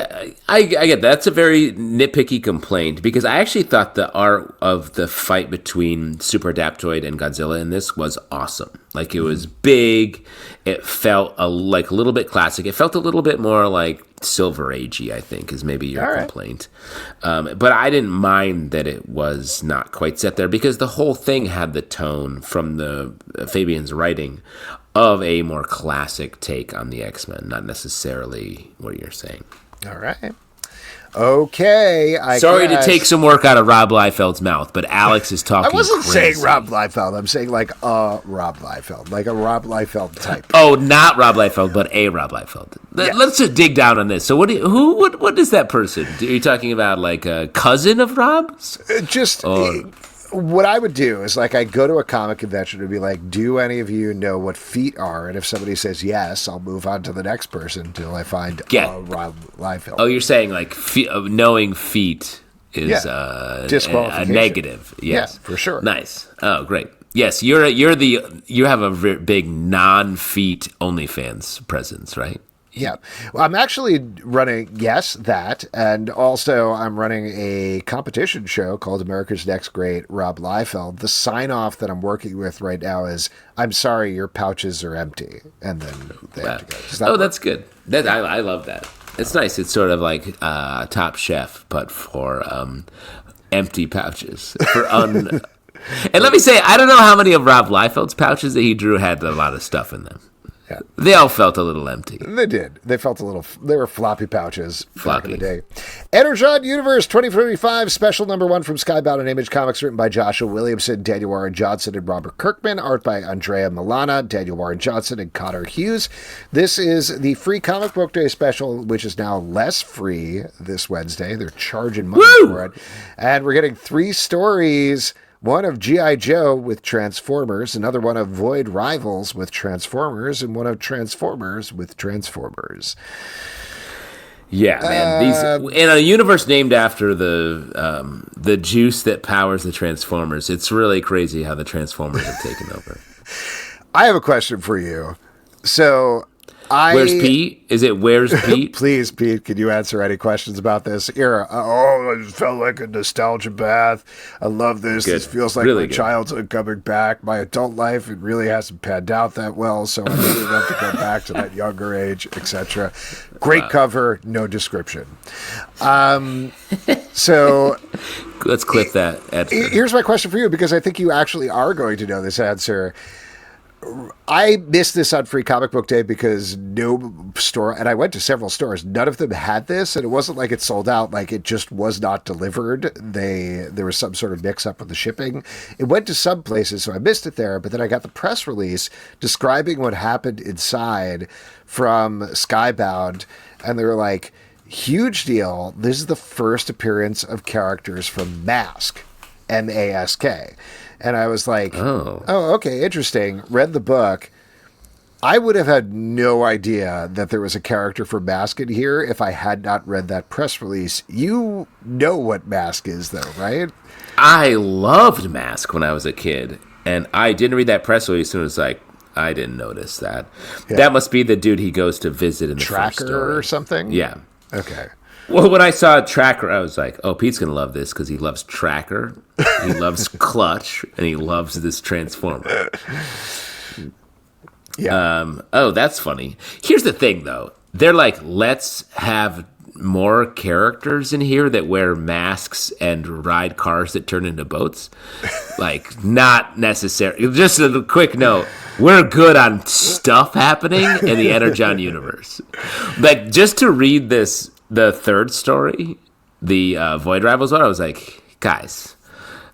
I get that. That's a very nitpicky complaint, because I actually thought the art of the fight between Super Adaptoid and Godzilla in this was awesome. Like, it was big. It felt a little bit classic. It felt a little bit more like Silver Agey, I think, is maybe your complaint. But I didn't mind that it was not quite set there, because the whole thing had the tone from the Fabian's writing of a more classic take on the X-Men, not necessarily what you're saying. All right. Okay. Sorry to take some work out of Rob Liefeld's mouth, but Alex is talking I wasn't crazy. saying Rob Liefeld. I'm saying like a Rob Liefeld, like a Rob Liefeld type. Oh, not Rob Liefeld, but a Rob Liefeld. Yes. Let's just dig down on this. So what is that person? Are you talking about like a cousin of Rob's? What I would do is, like, I'd go to a comic convention and be like, do any of you know what feet are? And if somebody says yes, I'll move on to the next person until I find Rob Liefeld. Oh, you're saying, like, knowing feet is a negative. Yes. Yeah, for sure. Nice. Oh, great. Yes, you have a big non-feet OnlyFans presence, right? Yeah. Well, I'm actually running, that, and also I'm running a competition show called America's Next Great Rob Liefeld. The sign-off that I'm working with right now is, I'm sorry, your pouches are empty. And then they have to go. That's good. I love that. It's nice. It's sort of like Top Chef, but for empty pouches. And let me say, I don't know how many of Rob Liefeld's pouches that he drew had a lot of stuff in them. Yeah. They all felt a little empty. They did. They felt a little... They were floppy pouches back in the day. Energon Universe 2045, special #1 from Skybound and Image Comics, written by Joshua Williamson, Daniel Warren Johnson, and Robert Kirkman. Art by Andrea Milana, Daniel Warren Johnson, and Connor Hughes. This is the free Comic Book Day special, which is now less free this Wednesday. They're charging money for it. And we're getting 3 stories... One of G.I. Joe with Transformers, another one of Void Rivals with Transformers, and one of Transformers with Transformers. Yeah, man. In a universe named after the juice that powers the Transformers, it's really crazy how the Transformers have taken over. I have a question for you. So, Where's Pete? Is it Where's Pete? Please, Pete, can you answer any questions about this era? I just felt like a nostalgia bath. I love this. Good. This feels like Really my good. childhood coming back. My adult life, it really hasn't panned out that well, so I really love to go back to that younger age, etc. Great cover, no description. So Let's clip that. here's my question for you, because I think you actually are going to know this answer. I missed this on Free Comic Book Day because no store, and I went to several stores, none of them had this, and it wasn't like it sold out, like it just was not delivered. There was some sort of mix-up with the shipping. It went to some places, so I missed it there, but then I got the press release describing what happened inside from Skybound, and they were like, huge deal, this is the first appearance of characters from Mask, M-A-S-K. And I was like, oh, okay, interesting. Read the book. I would have had no idea that there was a character for Mask in here if I had not read that press release. You know what Mask is, though, right? I loved Mask when I was a kid, and I didn't read that press release, and it was like, I didn't notice that. Yeah. That must be the dude he goes to visit in the first story. Tracker or something? Yeah. Okay. Well, when I saw Tracker, I was like, oh, Pete's going to love this because he loves Tracker, he loves Clutch, and he loves this Transformer. Yeah. Oh, that's funny. Here's the thing, though. They're like, let's have more characters in here that wear masks and ride cars that turn into boats. Like, not necessary. Just a quick note. We're good on stuff happening in the Energon universe. Like, just to read this, the third story, the Void Rivals one, I was like, guys,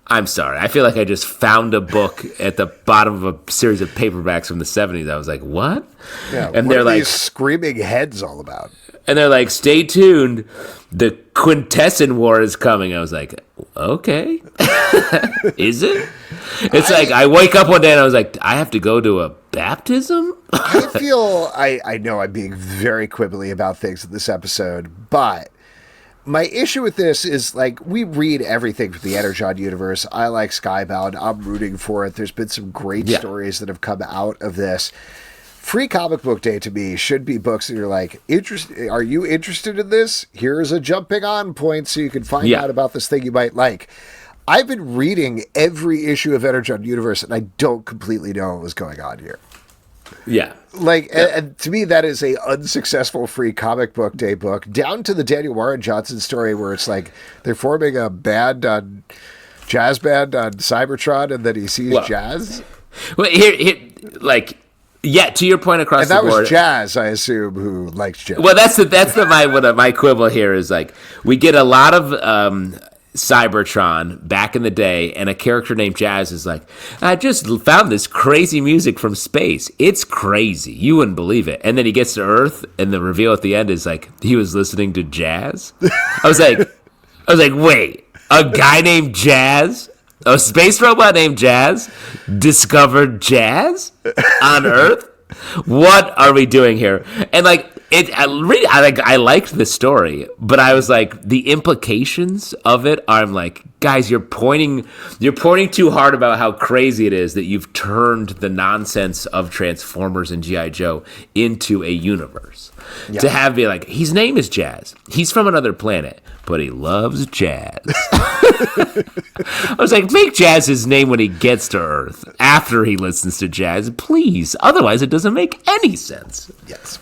I'm sorry. I feel like I just found a book at the bottom of a series of paperbacks from the 70s. I was like, what? Yeah, and what they're are like, these screaming heads all about? And they're like, stay tuned. The Quintessence War is coming. I was like, okay. Is it? It's like, I wake up one day and I was like, I have to go to a baptism? I feel, I know I'm being very quibbly about things in this episode, but my issue with this is, like, we read everything from the Energon universe. I like Skybound. I'm rooting for it. There's been some great stories that have come out of this. Free Comic Book Day to me should be books that you're like, are you interested in this? Here's a jumping on point so you can find out about this thing you might like. I've been reading every issue of Energon Universe, and I don't completely know what was going on here. Yeah. Like, and to me, that is a unsuccessful Free Comic Book Day book, down to the Daniel Warren Johnson story where it's like they're forming a jazz band on Cybertron, and then he sees jazz. Well, here, like, yeah, to your point across the board. And that was Jazz, I assume, who likes jazz. Well, that's my quibble here is, like, we get a lot of Cybertron back in the day, and a character named Jazz is like, I just found this crazy music from space. It's crazy. You wouldn't believe it. And then he gets to Earth, and the reveal at the end is like, he was listening to jazz. I was like, wait, a guy named Jazz? A space robot named Jazz discovered jazz on Earth? What are we doing here? And like I liked the story, but I was like, the implications of it are, I'm like, guys, you're pointing too hard about how crazy it is that you've turned the nonsense of Transformers and G.I. Joe into a universe. Yeah. To have be like, his name is Jazz. He's from another planet, but he loves jazz. I was like, make Jazz his name when he gets to Earth, after he listens to jazz, please. Otherwise, it doesn't make any sense. Yes.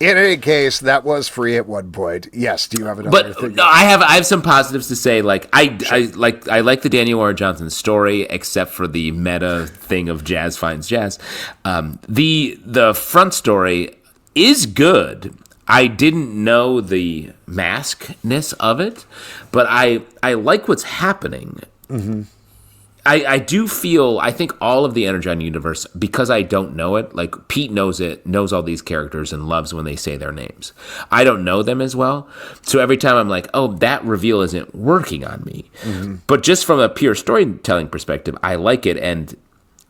In any case, that was free at one point. Yes. Do you have another thing? No, I have some positives to say. Like, I like the Daniel Warren Johnson story, except for the meta thing of Jazz finds jazz. The front story is good. I didn't know the maskness of it, but I like what's happening. Mm-hmm. I do feel, I think all of the Energon universe, because I don't know it, like Pete knows it, knows all these characters and loves when they say their names. I don't know them as well. So every time I'm like, oh, that reveal isn't working on me. Mm-hmm. But just from a pure storytelling perspective, I like it. And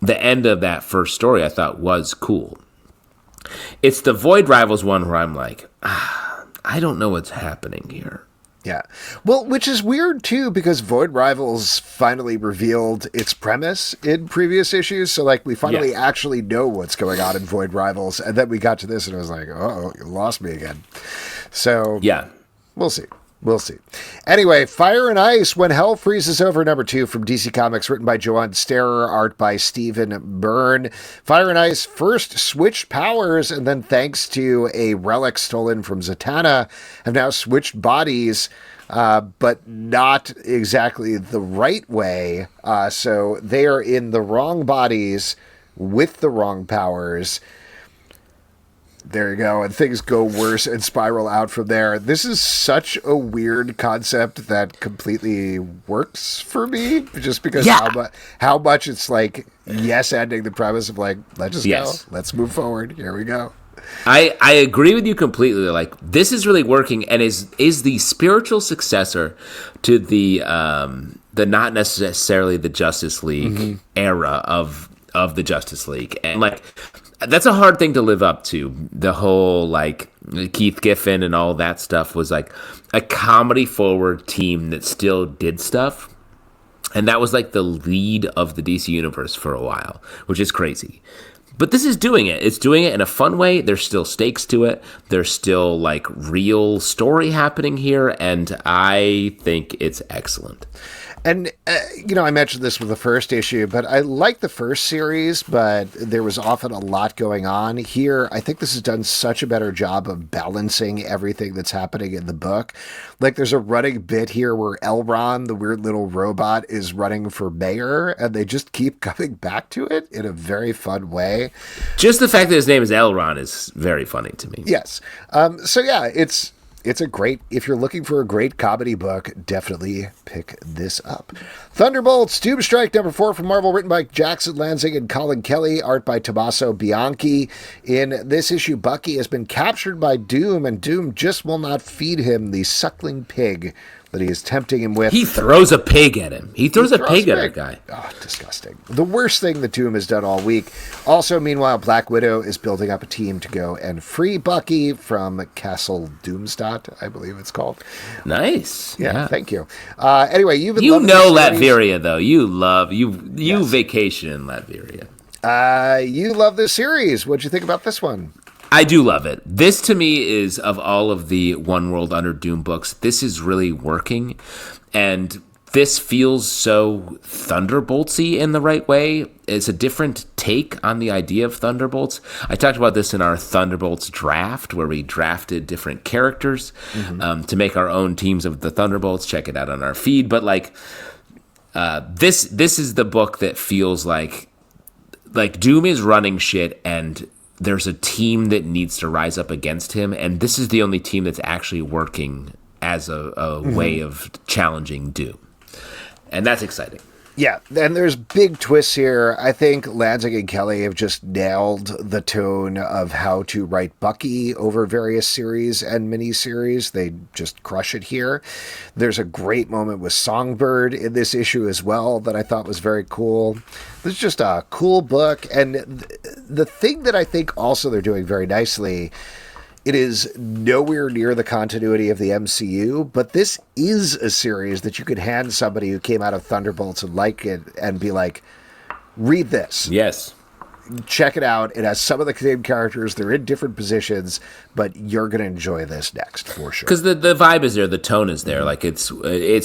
the end of that first story I thought was cool. It's the Void Rivals one where I'm like, I don't know what's happening here. Yeah. Well, which is weird, too, because Void Rivals finally revealed its premise in previous issues. So, like, we finally actually know what's going on in Void Rivals. And then we got to this and it was like, oh, you lost me again. So, yeah, we'll see. We'll see. Anyway, Fire and Ice, When Hell Freezes Over, #2 from DC Comics, written by Joanne Sterer, art by Stephen Byrne. Fire and Ice first switched powers, and then thanks to a relic stolen from Zatanna, have now switched bodies, but not exactly the right way. So they are in the wrong bodies with the wrong powers. There you go, and things go worse and spiral out from there. This is such a weird concept that completely works for me, just because how much it's like ending the premise of like, let's just go, let's move forward. Here we go. I agree with you completely. Like, this is really working, and is the spiritual successor to the not necessarily the Justice League era of the Justice League, and like. That's a hard thing to live up to. The whole, like, Keith Giffen and all that stuff was, like, a comedy-forward team that still did stuff. And that was, like, the lead of the DC Universe for a while, which is crazy. But this is doing it. It's doing it in a fun way. There's still stakes to it. There's still, like, real story happening here, and I think it's excellent. And, I mentioned this with the first issue, but I like the first series, but there was often a lot going on. Here, I think this has done such a better job of balancing everything that's happening in the book. Like, there's a running bit here where Elron, the weird little robot, is running for mayor, and they just keep coming back to it in a very fun way. Just the fact that his name is Elron is very funny to me. Yes. It's a great, if you're looking for a great comedy book, definitely pick this up. Thunderbolts, Doom Strike #4 from Marvel, written by Jackson Lansing and Colin Kelly, art by Tommaso Bianchi. In this issue, Bucky has been captured by Doom, and Doom just will not feed him the suckling pig that he is tempting him with. He throws a pig at him. He throws a pig at a guy. Oh, disgusting. The worst thing that Doom has done all week. Also, meanwhile, Black Widow is building up a team to go and free Bucky from Castle Doomstadt, I believe it's called. Nice. Yeah. Thank you. Anyway, you know Latveria, though. You love, you vacation in Latveria. You love this series. What'd you think about this one? I do love it. This, to me, is, of all of the One World Under Doom books, this is really working. And this feels so Thunderboltsy in the right way. It's a different take on the idea of Thunderbolts. I talked about this in our Thunderbolts draft, where we drafted different characters to make our own teams of the Thunderbolts. Check it out on our feed. But, like, this is the book that feels like Doom is running shit, and there's a team that needs to rise up against him, and this is the only team that's actually working as a way of challenging Doom. And that's exciting. Yeah, and there's big twists here. I think Lansing and Kelly have just nailed the tone of how to write Bucky over various series and miniseries. They just crush it here. There's a great moment with Songbird in this issue as well that I thought was very cool. This is just a cool book. And the thing that I think also they're doing very nicely, it is nowhere near the continuity of the MCU, but this is a series that you could hand somebody who came out of Thunderbolts and like it and be like, read this. Yes. Check it out. It has some of the same characters. They're in different positions, but you're going to enjoy this next for sure. Because the vibe is there. The tone is there. Like, it's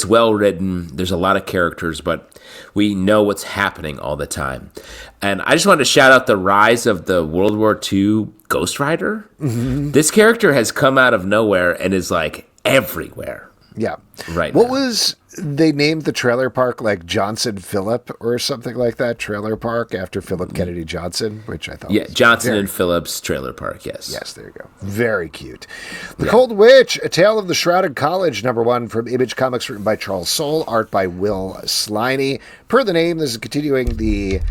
well written. There's a lot of characters, but we know what's happening all the time. And I just wanted to shout out the rise of the World War II Ghost Rider. This character has come out of nowhere and is, like, everywhere. Yeah. Right. What was they named the trailer park like Johnson Phillip or something like that? Trailer Park after Philip Kennedy Johnson, which I thought was Johnson and Phillips Trailer Park, yes. Yes, there you go. Very cute. The Cold Witch, A Tale of the Shrouded College, #1 from Image Comics, written by Charles Soule, art by Will Sliney. Per the name, this is continuing the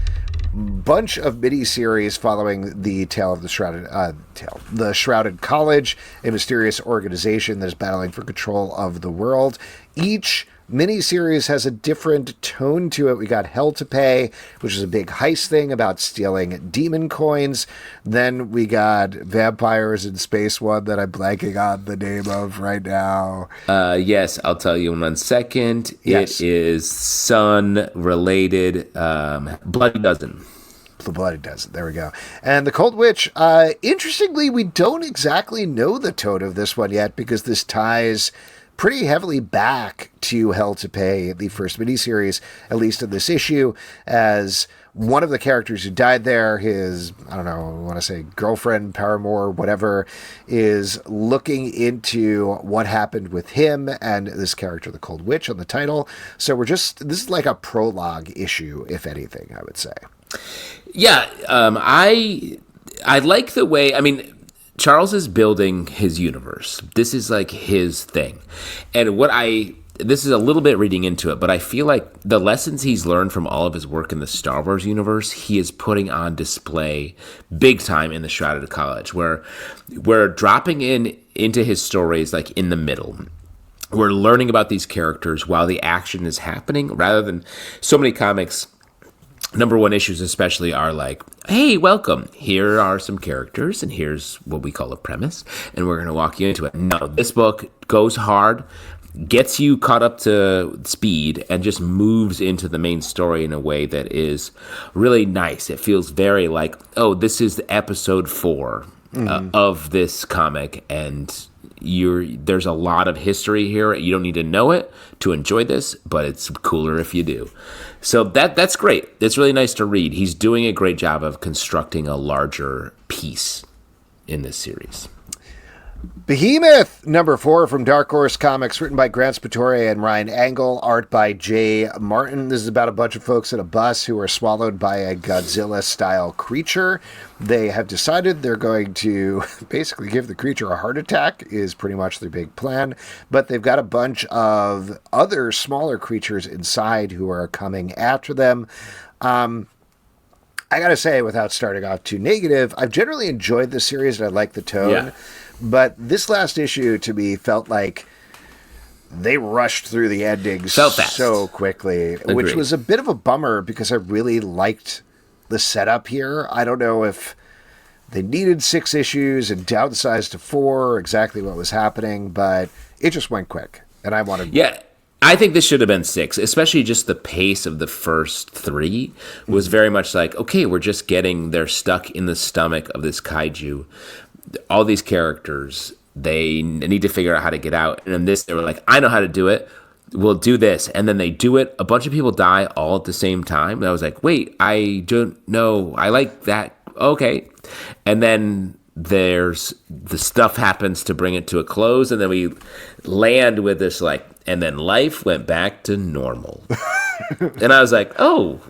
bunch of mini-series following the tale of the Shrouded College, a mysterious organization that is battling for control of the world. Each miniseries has a different tone to it. We got Hell to Pay, which is a big heist thing about stealing demon coins. Then we got Vampires in Space One that I'm blanking on the name of right now. Yes, I'll tell you in 1 second. Yes. It is Sun-related, Bloody Dozen. The Bloody Dozen. There we go. And The Cold Witch, interestingly, we don't exactly know the tone of this one yet because this ties pretty heavily back to Hell to Pay, the first miniseries, at least in this issue, as one of the characters who died there, his, I don't know, I want to say girlfriend, paramour, whatever, is looking into what happened with him and this character, the Cold Witch, on the title. So this is like a prologue issue, if anything, I would say. Yeah, I like the way, I mean, Charles is building his universe. This is like his thing. And this is a little bit reading into it, but I feel like the lessons he's learned from all of his work in the Star Wars universe, he is putting on display big time in the Shrouded College, where we're dropping into his stories like in the middle. We're learning about these characters while the action is happening, rather than so many comics. Number one issues especially are like, hey, welcome. Here are some characters, and here's what we call a premise, and we're going to walk you into it. No, this book goes hard, gets you caught up to speed, and just moves into the main story in a way that is really nice. It feels very like, oh, this is episode 4 of this comic, and there's a lot of history here. You don't need to know it to enjoy this, but it's cooler if you do. So that's great. It's really nice to read. He's doing a great job of constructing a larger piece in this series. Behemoth, number 4 from Dark Horse Comics, written by Grant Spatore and Ryan Angle, art by Jay Martin. This is about a bunch of folks in a bus who are swallowed by a Godzilla-style creature. They have decided they're going to basically give the creature a heart attack, is pretty much their big plan. But they've got a bunch of other smaller creatures inside who are coming after them. I gotta say, without starting off too negative, I've generally enjoyed the series and I like the tone. Yeah. But this last issue, to me, felt like they rushed through the endings so quickly, Agreed. Which was a bit of a bummer because I really liked the setup here. I don't know if they needed 6 issues and downsized to 4, or exactly what was happening, but it just went quick, and I wanted more. Yeah. I think this should have been 6, especially just the pace of the first 3 was very much like, okay, we're just they're stuck in the stomach of this kaiju. All these characters, they need to figure out how to get out. And in this, they were like, I know how to do it. We'll do this. And then they do it. A bunch of people die all at the same time. And I was like, wait, I don't know. I like that. Okay. And then the stuff happens to bring it to a close. And then we land with this and then life went back to normal. And I was like, oh,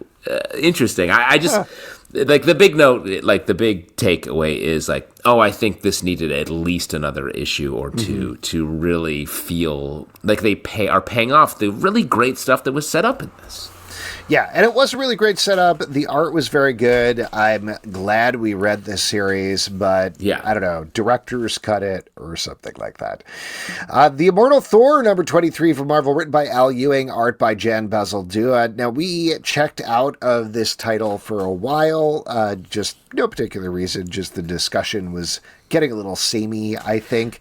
interesting. I just... the big note, the big takeaway is I think this needed at least another issue or two to really feel like they are paying off the really great stuff that was set up in this. Yeah, and it was a really great setup. The art was very good. I'm glad we read this series, but yeah. I don't know, director's cut it or something like that. The Immortal Thor, number 23 from Marvel, written by Al Ewing, art by Jan Bazaldua. Now, we checked out of this title for a while, just no particular reason, just the discussion was getting a little samey, I think.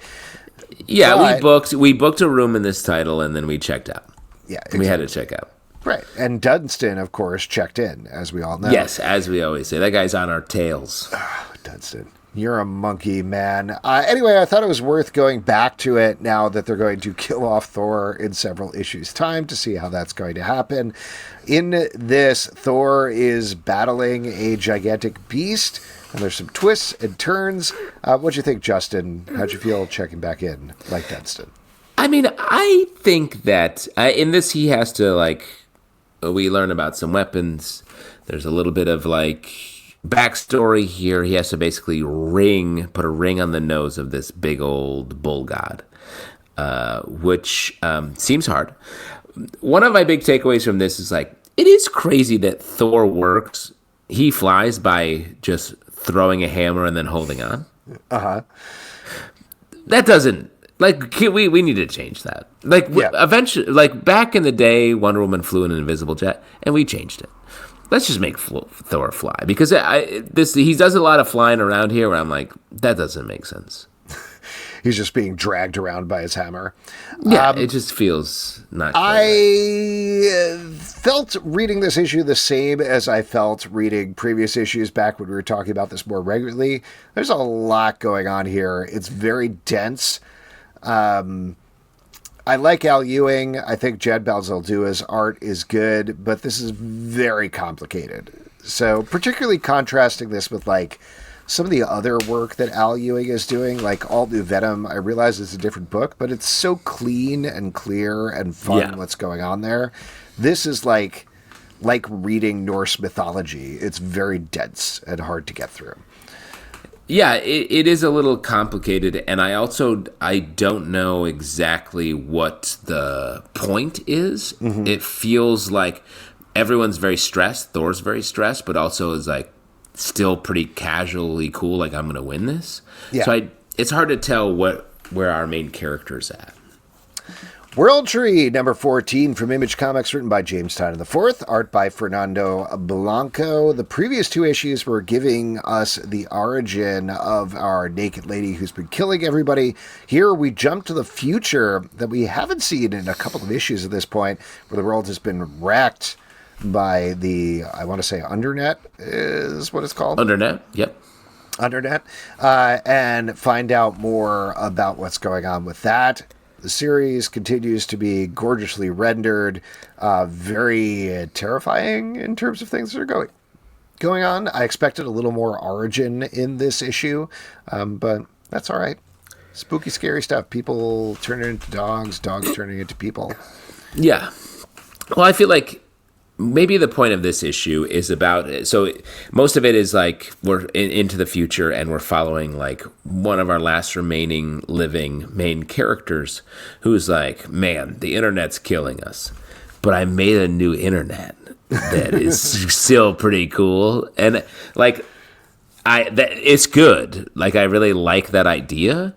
Yeah, we booked a room in this title, and then we checked out. Yeah, exactly. We had to check out. Right. And Dunstan, of course, checked in, as we all know. Yes, as we always say. That guy's on our tails. Oh, Dunstan, you're a monkey, man. Anyway, I thought it was worth going back to it now that they're going to kill off Thor in several issues' time to see how that's going to happen. In this, Thor is battling a gigantic beast, and there's some twists and turns. What'd you think, Justin? How'd you feel checking back in like Dunstan? I mean, I think that in this he has to, we learn about some weapons. There's a little bit of backstory here. He has to basically put a ring on the nose of this big old bull god, which seems hard. One of my big takeaways from this is it is crazy that Thor works. He flies by just throwing a hammer and then holding on. Uh-huh. That doesn't Like, we need to change that. Like, eventually, like, back in the day, Wonder Woman flew in an invisible jet, and we changed it. Let's just make Thor fly. Because he does a lot of flying around here where I'm like, that doesn't make sense. He's just being dragged around by his hammer. Yeah, it just feels not good. I felt reading this issue the same as I felt reading previous issues back when we were talking about this more regularly. There's a lot going on here. It's very dense. I like Al Ewing. I think Jed Balzaldua's art is good, but this is very complicated. So particularly contrasting this with like some of the other work that Al Ewing is doing, like All New Venom, I realize it's a different book, but it's so clean and clear and fun what's going on there. This is like reading Norse mythology. It's very dense and hard to get through. Yeah, it is a little complicated, and I don't know exactly what the point is. Mm-hmm. It feels like everyone's very stressed. Thor's very stressed, but also is like still pretty casually cool, like I'm going to win this. Yeah. So it's hard to tell where our main character's at. World Tree, number 14 from Image Comics, written by James Tynion IV, art by Fernando Blanco. The previous two issues were giving us the origin of our naked lady who's been killing everybody. Here we jump to the future that we haven't seen in a couple of issues at this point, where the world has been wrecked by the, I want to say Undernet is what it's called. Undernet, yep. Undernet, and find out more about what's going on with that. The series continues to be gorgeously rendered, very terrifying in terms of things that are going on. I expected a little more origin in this issue, but that's all right. Spooky, scary stuff. People turning into dogs, dogs turning into people. Yeah. Well, I feel like maybe the point of this issue is about, so most of it is like we're into the future and we're following like one of our last remaining living main characters who's like, man, the internet's killing us, but I made a new internet that is still pretty cool. And like, it's good. Like, I really like that idea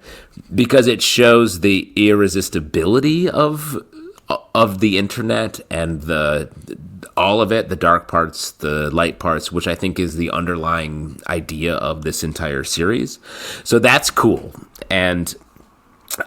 because it shows the irresistibility of the internet and all of it, the dark parts, the light parts, which I think is the underlying idea of this entire series. So that's cool. And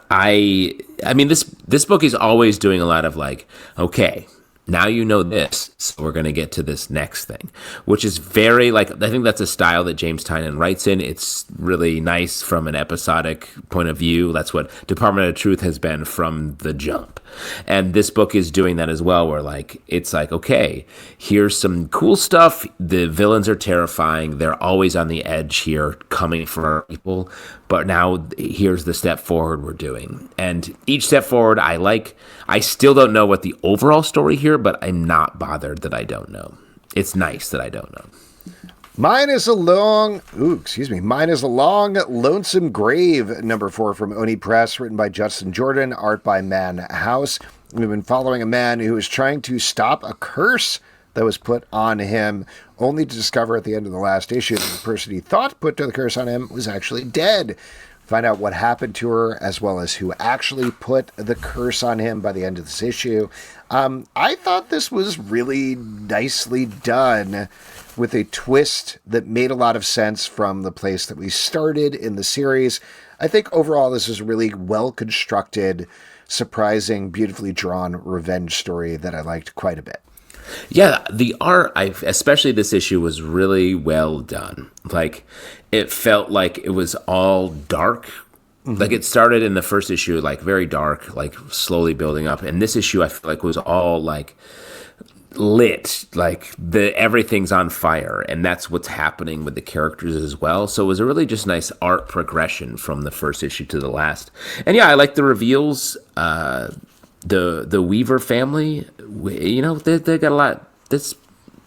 I mean, this book is always doing a lot of like, okay, now you know this, so we're going to get to this next thing, which is very, like, I think that's a style that James Tynion writes in. It's really nice from an episodic point of view. That's what Department of Truth has been from the jump. And this book is doing that as well, where, like, it's like, okay, here's some cool stuff. The villains are terrifying. They're always on the edge here, coming for our people. But now here's the step forward we're doing. And each step forward I like. I still don't know what the overall story here, but I'm not bothered that I don't know. It's nice that I don't know. Mine is a long, lonesome grave, number 4 from Oni Press, written by Justin Jordan, art by Man House. We've been following a man who is trying to stop a curse that was put on him, only to discover at the end of the last issue that the person he thought put the curse on him was actually dead. Find out what happened to her, as well as who actually put the curse on him by the end of this issue. I thought this was really nicely done, with a twist that made a lot of sense from the place that we started in the series. I think overall this is a really well-constructed, surprising, beautifully drawn revenge story that I liked quite a bit. Yeah, the art, especially this issue, was really well done. Like, it felt like it was all dark. Mm-hmm. Like, it started in the first issue, like, very dark, like, slowly building up. And this issue, I feel like, was all, like, lit. Like, everything's on fire. And that's what's happening with the characters as well. So it was a really just nice art progression from the first issue to the last. And, yeah, I like the reveals. The Weaver family, you know, they got a lot. That's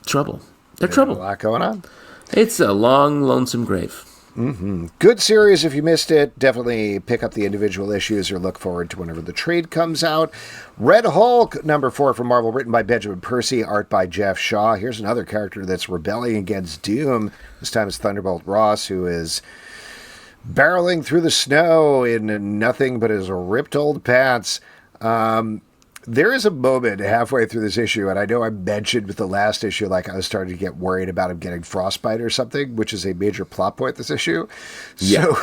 trouble. They're trouble. A lot going on. It's a long, lonesome grave. Mm-hmm. Good series. If you missed it, definitely pick up the individual issues or look forward to whenever the trade comes out. Red Hulk, number 4 from Marvel, written by Benjamin Percy, art by Jeff Shaw. Here's another character that's rebelling against Doom. This time it's Thunderbolt Ross, who is barreling through the snow in nothing but his ripped old pants. There is a moment halfway through this issue, and I know I mentioned with the last issue, like I was starting to get worried about him getting frostbite or something, which is a major plot point this issue. Yeah. So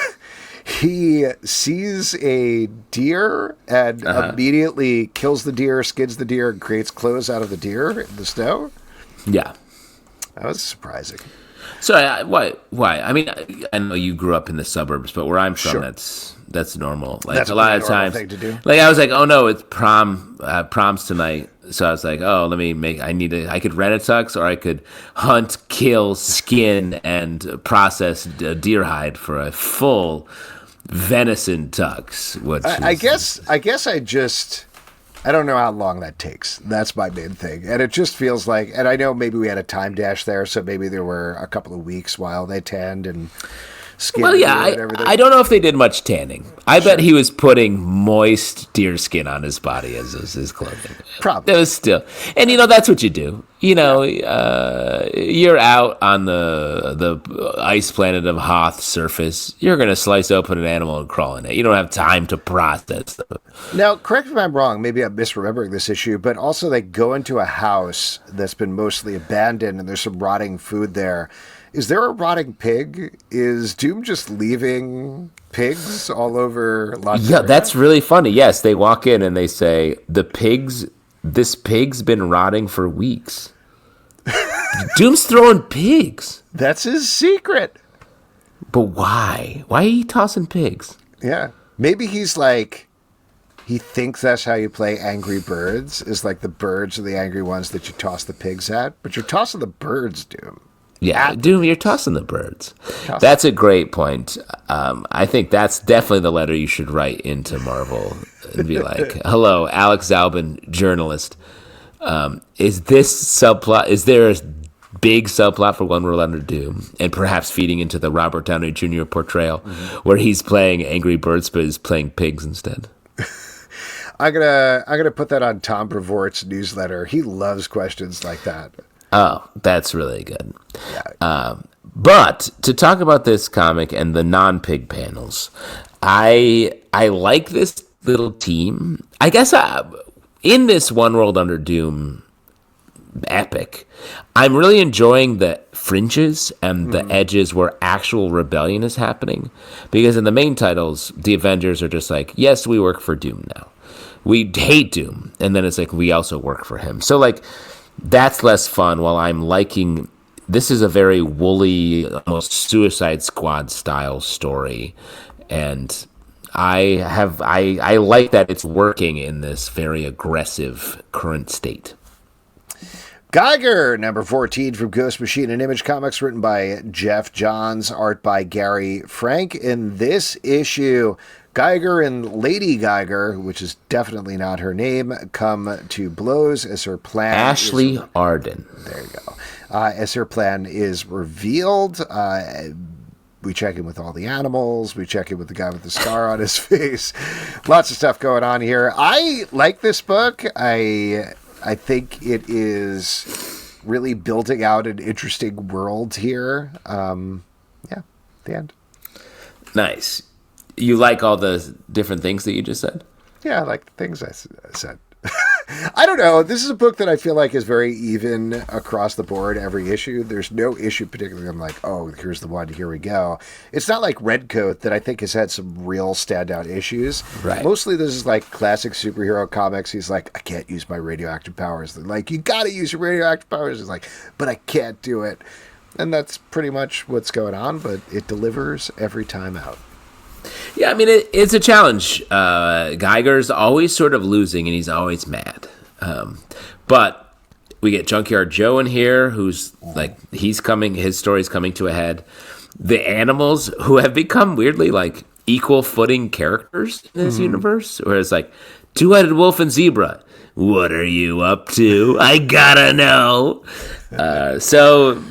he sees a deer and immediately kills the deer, skins the deer, and creates clothes out of the deer in the snow. Yeah. That was surprising. So why? I mean, I know you grew up in the suburbs, but where I'm from, that's normal. Like, that's a lot of times, thing to do. Like I was like, oh no, it's prom's tonight. So I was like, oh, I could rent a tux, or I could hunt, kill, skin, and process a deer hide for a full venison tux. I don't know how long that takes. That's my main thing. And it just feels like, and I know maybe we had a time dash there, so maybe there were a couple of weeks while they tanned and skinned. Well, yeah, I don't know if they did much tanning. I bet he was putting moist deer skin on his body as his clothing. Probably. It was still, and that's what you do. You're out on the ice planet of Hoth surface. You're going to slice open an animal and crawl in it. You don't have time to process them. Now, correct me if I'm wrong. Maybe I'm misremembering this issue, but also they go into a house that's been mostly abandoned, and there's some rotting food there. Is there a rotting pig? Is Doom just leaving pigs all over Latveria? Yeah, that's really funny. Yes, they walk in and they say, this pig's been rotting for weeks. Doom's throwing pigs. That's his secret. But why? Why are you tossing pigs? Yeah. Maybe he's like, he thinks that's how you play Angry Birds, is like the birds are the angry ones that you toss the pigs at, but you're tossing the birds, Doom. Yeah, Doom, you're tossing the birds. That's a great point. I think that's definitely the letter you should write into Marvel and be like, hello, Alex Zalbin, journalist. Is there a big subplot for One World Under Doom, and perhaps feeding into the Robert Downey Jr. portrayal where he's playing Angry Birds but is playing pigs instead? I'm gonna put that on Tom Brevoort's newsletter. He loves questions like that. Oh, that's really good. Yeah. But to talk about this comic and the non-pig panels, I like this little team. I guess in this One World Under Doom epic, I'm really enjoying the fringes and the edges where actual rebellion is happening. Because in the main titles, the Avengers are just like, yes, we work for Doom now. We hate Doom. And then it's like, we also work for him. So like, that's less fun, while I'm liking, this is a very woolly, almost Suicide Squad style story. And I like that it's working in this very aggressive current state. Geiger, number 14 from Ghost Machine and Image Comics, written by Jeff Johns, art by Gary Frank. In this issue, Geiger and Lady Geiger, which is definitely not her name, come to blows as her plan. Ashley Arden. There you go. As her plan is revealed, we check in with all the animals. We check in with the guy with the scar on his face. Lots of stuff going on here. I like this book. I think it is really building out an interesting world here. The end. Nice. You like all the different things that you just said? Yeah, I like the things I said. I don't know. This is a book that I feel like is very even across the board every issue. There's no issue particularly I'm like, oh, here's the one, here we go. It's not like Redcoat that I think has had some real standout issues. Right. Mostly this is like classic superhero comics. He's like, I can't use my radioactive powers. They're like, you got to use your radioactive powers. He's like, but I can't do it. And that's pretty much what's going on, but it delivers every time out. Yeah, I mean, it's a challenge. Geiger's always sort of losing, and he's always mad. But we get Junkyard Joe in here, who's like, his story's coming to a head. The animals, who have become weirdly like equal footing characters in this universe, where it's like, Two-Headed Wolf and Zebra. What are you up to? I gotta know. So,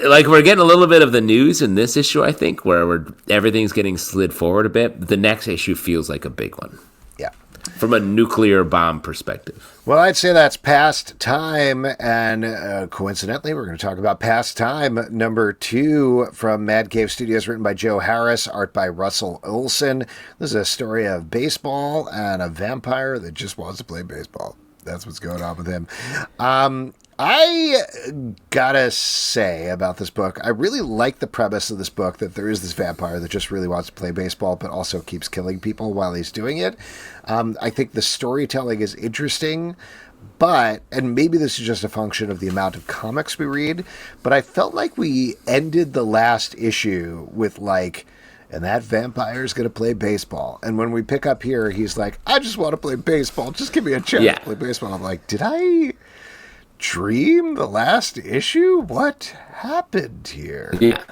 like, we're getting a little bit of the news in this issue, I think, where everything's getting slid forward a bit. The next issue feels like a big one. Yeah. from a nuclear bomb perspective? Well, I'd say that's Past Time, and coincidentally, we're going to talk about Past Time number 2 from Mad Cave Studios, written by Joe Harris, art by Russell Olson. This is a story of baseball and a vampire that just wants to play baseball. That's what's going on with him. I gotta say about this book, I really like the premise of this book, that there is this vampire that just really wants to play baseball, but also keeps killing people while he's doing it. I think the storytelling is interesting, and maybe this is just a function of the amount of comics we read, but I felt like we ended the last issue with and that vampire is going to play baseball. And when we pick up here, he's like, I just want to play baseball. Just give me a chance to play baseball. I'm like, did I dream the last issue? What happened here? Yeah.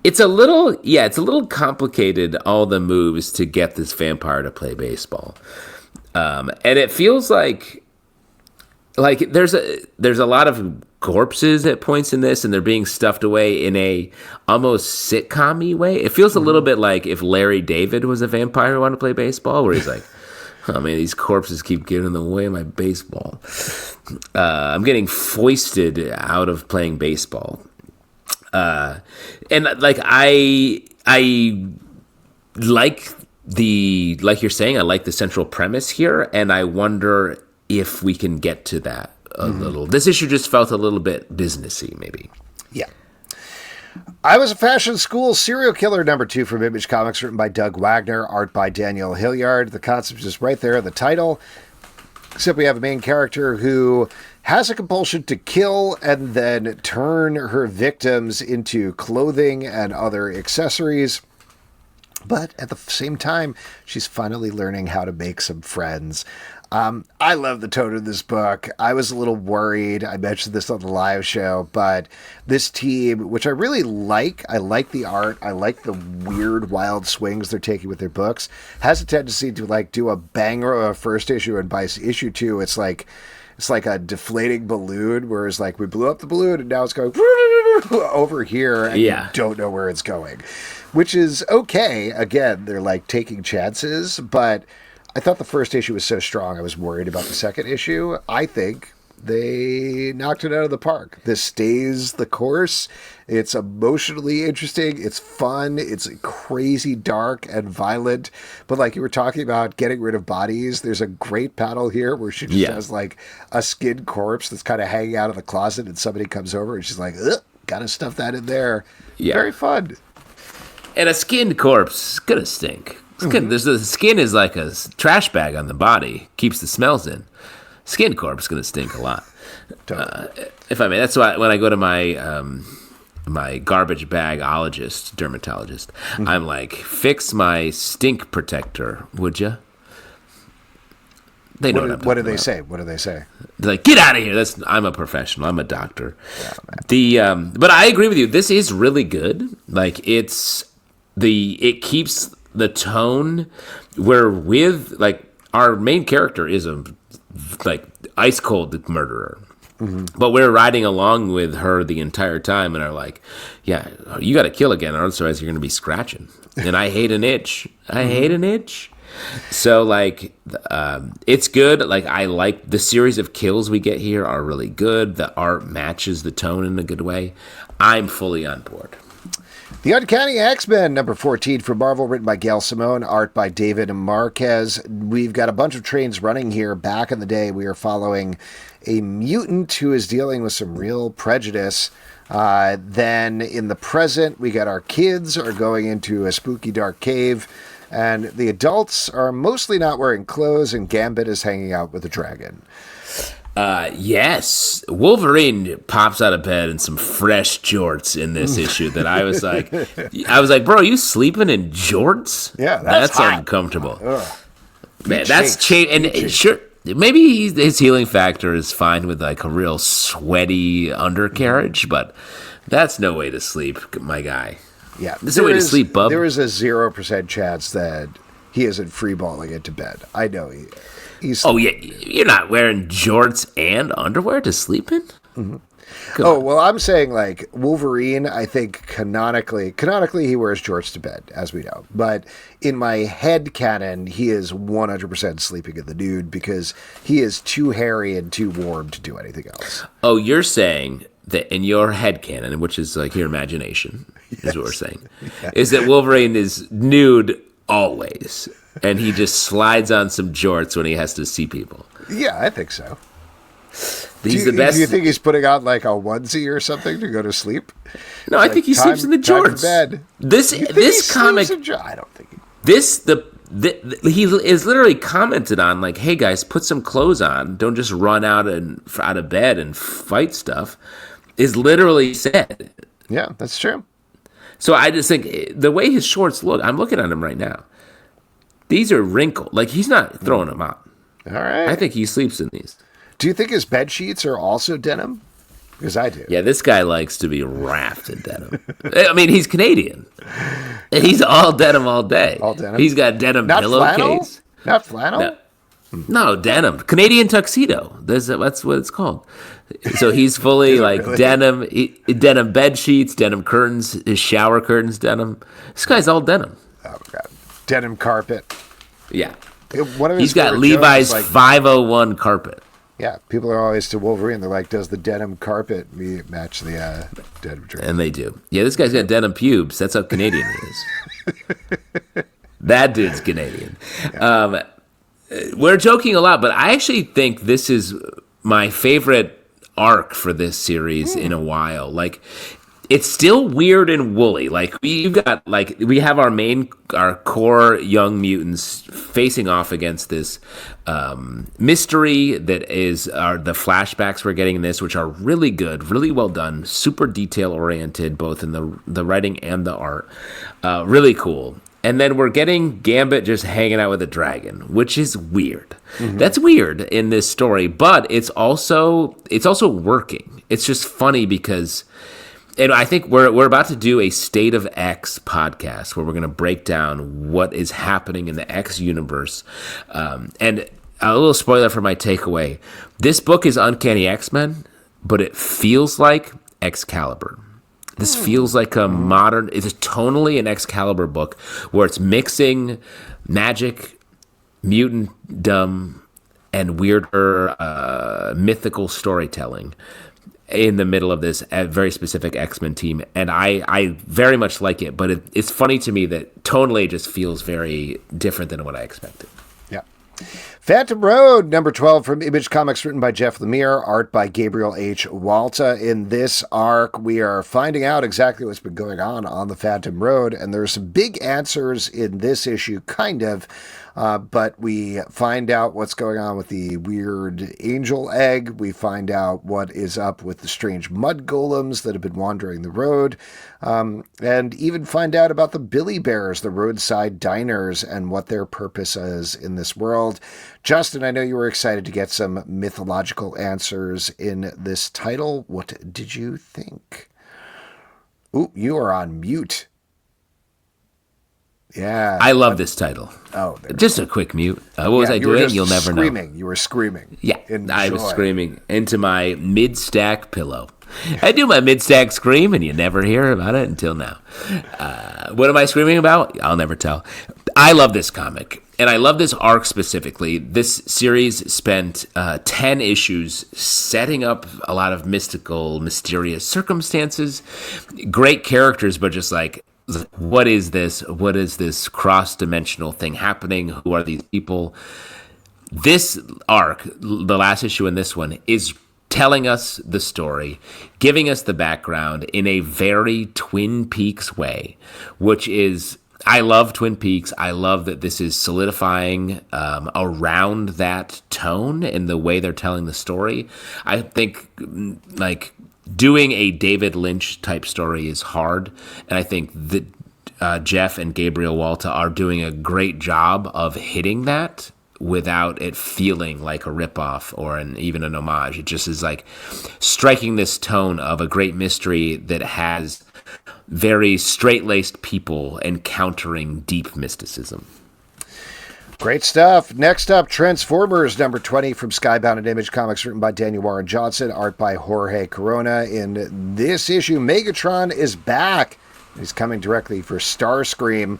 It's a little complicated, all the moves to get this vampire to play baseball. And it feels like there's a lot of corpses at points in this, and they're being stuffed away in a almost sitcom-y way. It feels a little bit like if Larry David was a vampire who wanted to play baseball, where he's like, oh man, these corpses keep getting in the way of my baseball. I'm getting foisted out of playing baseball. And I like like you're saying, I like the central premise here, and I wonder if we can get to that a little. This issue just felt a little bit businessy, maybe. Yeah. I Was a Fashion School Serial Killer number 2 from Image Comics, written by Doug Wagner, art by Daniel Hilliard. The concept is right there in the title, except we have a main character who has a compulsion to kill and then turn her victims into clothing and other accessories. But at the same time, she's finally learning how to make some friends. I love the tone of this book. I was a little worried. I mentioned this on the live show, but this team, which I really like, I like the art, I like the weird, wild swings they're taking with their books, has a tendency to do a banger of a first issue, and by issue 2, it's like a deflating balloon, whereas we blew up the balloon and now it's going over here and you don't know where it's going, which is okay. Again, they're taking chances, but I thought the first issue was so strong, I was worried about the second issue. I think they knocked it out of the park. This stays the course. It's emotionally interesting. It's fun. It's crazy dark and violent. But like you were talking about getting rid of bodies, there's a great panel here where she just has a skinned corpse that's kind of hanging out of the closet, and somebody comes over and she's like, ugh, gotta stuff that in there. Yeah. Very fun. And a skinned corpse is gonna stink. The skin is like a trash bag on the body, keeps the smells in. Skin corpse is going to stink a lot. If I may, that's why when I go to my my garbage bagologist, dermatologist, I'm like, fix my stink protector, would you? They know what do they say? What do they say? They're like, get out of here. I'm a professional. I'm a doctor. Yeah, but I agree with you. This is really good. It keeps the tone where our main character is a ice cold murderer, but we're riding along with her the entire time and are like, yeah, you got to kill again, or otherwise you're going to be scratching. And I hate an itch. I hate an itch. So it's good. I like the series of kills we get here are really good. The art matches the tone in a good way. I'm fully on board. The Uncanny X-Men, number 14 from Marvel, written by Gail Simone, art by David Marquez. We've got a bunch of trains running here. Back in the day, we are following a mutant who is dealing with some real prejudice. Then in the present, we got our kids are going into a spooky dark cave, and the adults are mostly not wearing clothes, and Gambit is hanging out with a dragon. Yes, Wolverine pops out of bed in some fresh jorts in this issue that I was like, bro, are you sleeping in jorts? Yeah, that's uncomfortable. Man, that's change. And sure, maybe his healing factor is fine with a real sweaty undercarriage, but that's no way to sleep, my guy. Yeah, this is no way to sleep, bub. There is a 0% chance that he isn't freeballing into bed. I know you're not wearing jorts and underwear to sleep in? Well, I'm saying like Wolverine, I think canonically he wears jorts to bed, as we know. But in my head canon, he is 100% sleeping in the nude because he is too hairy and too warm to do anything else. Oh, you're saying that in your head canon, which is like your imagination, is what we're saying, is that Wolverine is nude always, and he just slides on some jorts when he has to see people. Yeah, I think so. He's the best. Do you think he's putting on like a onesie or something to go to sleep? No, I think he sleeps in the jorts. Bed. This comic. I don't think he is literally commented on like, "Hey guys, put some clothes on. Don't just run out of bed and fight stuff." Is literally said. Yeah, that's true. So I just think the way his shorts look, I'm looking at him right now. These are wrinkled. Like he's not throwing them out. All right. I think he sleeps in these. Do you think his bed sheets are also denim? Because I do. Yeah, this guy likes to be wrapped in denim. I mean, he's Canadian. He's all denim all day. All denim? He's got denim pillowcase. Not flannel? No, denim. Canadian tuxedo. That's what it's called. So he's fully like really? Denim bed sheets, denim curtains, his shower curtains, denim. This guy's all denim. Oh, my God. Denim carpet. Yeah. He's got Levi's 501 carpet. Yeah, people are always to Wolverine. They're like, does the denim carpet match the denim dress? And they do. Yeah, this guy's got denim pubes. That's how Canadian he is. That dude's Canadian. Yeah. We're joking a lot, but I actually think this is my favorite arc for this series in a while. Like, it's still weird and woolly. Like we have our core young mutants facing off against this mystery that is the flashbacks we're getting in this, which are really good, really well done, super detail oriented, both in the writing and the art. Really cool. And then we're getting Gambit just hanging out with a dragon, which is weird. Mm-hmm. That's weird in this story, but it's also working. It's just funny because. And I think we're about to do a State of X podcast where we're going to break down what is happening in the X universe. And a little spoiler for my takeaway. This book is Uncanny X-Men, but it feels like Excalibur. This feels like it's tonally an Excalibur book where it's mixing magic, mutantdom, and weirder mythical storytelling in the middle of this very specific X-Men team. And I very much like it, but it's funny to me that tonally it just feels very different than what I expected. Yeah. Phantom Road, number 12 from Image Comics, written by Jeff Lemire, art by Gabriel H. Walta. In this arc, we are finding out exactly what's been going on the Phantom Road, and there's some big answers in this issue, kind of. But we find out what's going on with the weird angel egg. We find out what is up with the strange mud golems that have been wandering the road. And even find out about the Billy Bears, the roadside diners, and what their purpose is in this world. Justin, I know you were excited to get some mythological answers in this title. What did you think? Ooh, you are on mute. Yeah. I love this title. Oh, just a quick mute. What was I doing? You'll never know. You were screaming. Yeah, I was screaming into my mid-stack pillow. I do my mid-stack scream, and you never hear about it until now. What am I screaming about? I'll never tell. I love this comic, and I love this arc specifically. This series spent 10 issues setting up a lot of mystical, mysterious circumstances, great characters, but just like, what is this? What is this cross-dimensional thing happening? Who are these people? This arc, the last issue in this one, is telling us the story, giving us the background in a very Twin Peaks way, which is, I love Twin Peaks. I love that this is solidifying around that tone and the way they're telling the story. I think, like, doing a David Lynch type story is hard, and I think that Jeff and Gabriel Walta are doing a great job of hitting that without it feeling like a ripoff or even an homage. It just is like striking this tone of a great mystery that has very straight-laced people encountering deep mysticism. Great stuff. Next up, Transformers number 20 from Skybound and Image Comics, written by Daniel Warren Johnson, art by Jorge Corona. In this issue, Megatron is back. He's coming directly for Starscream,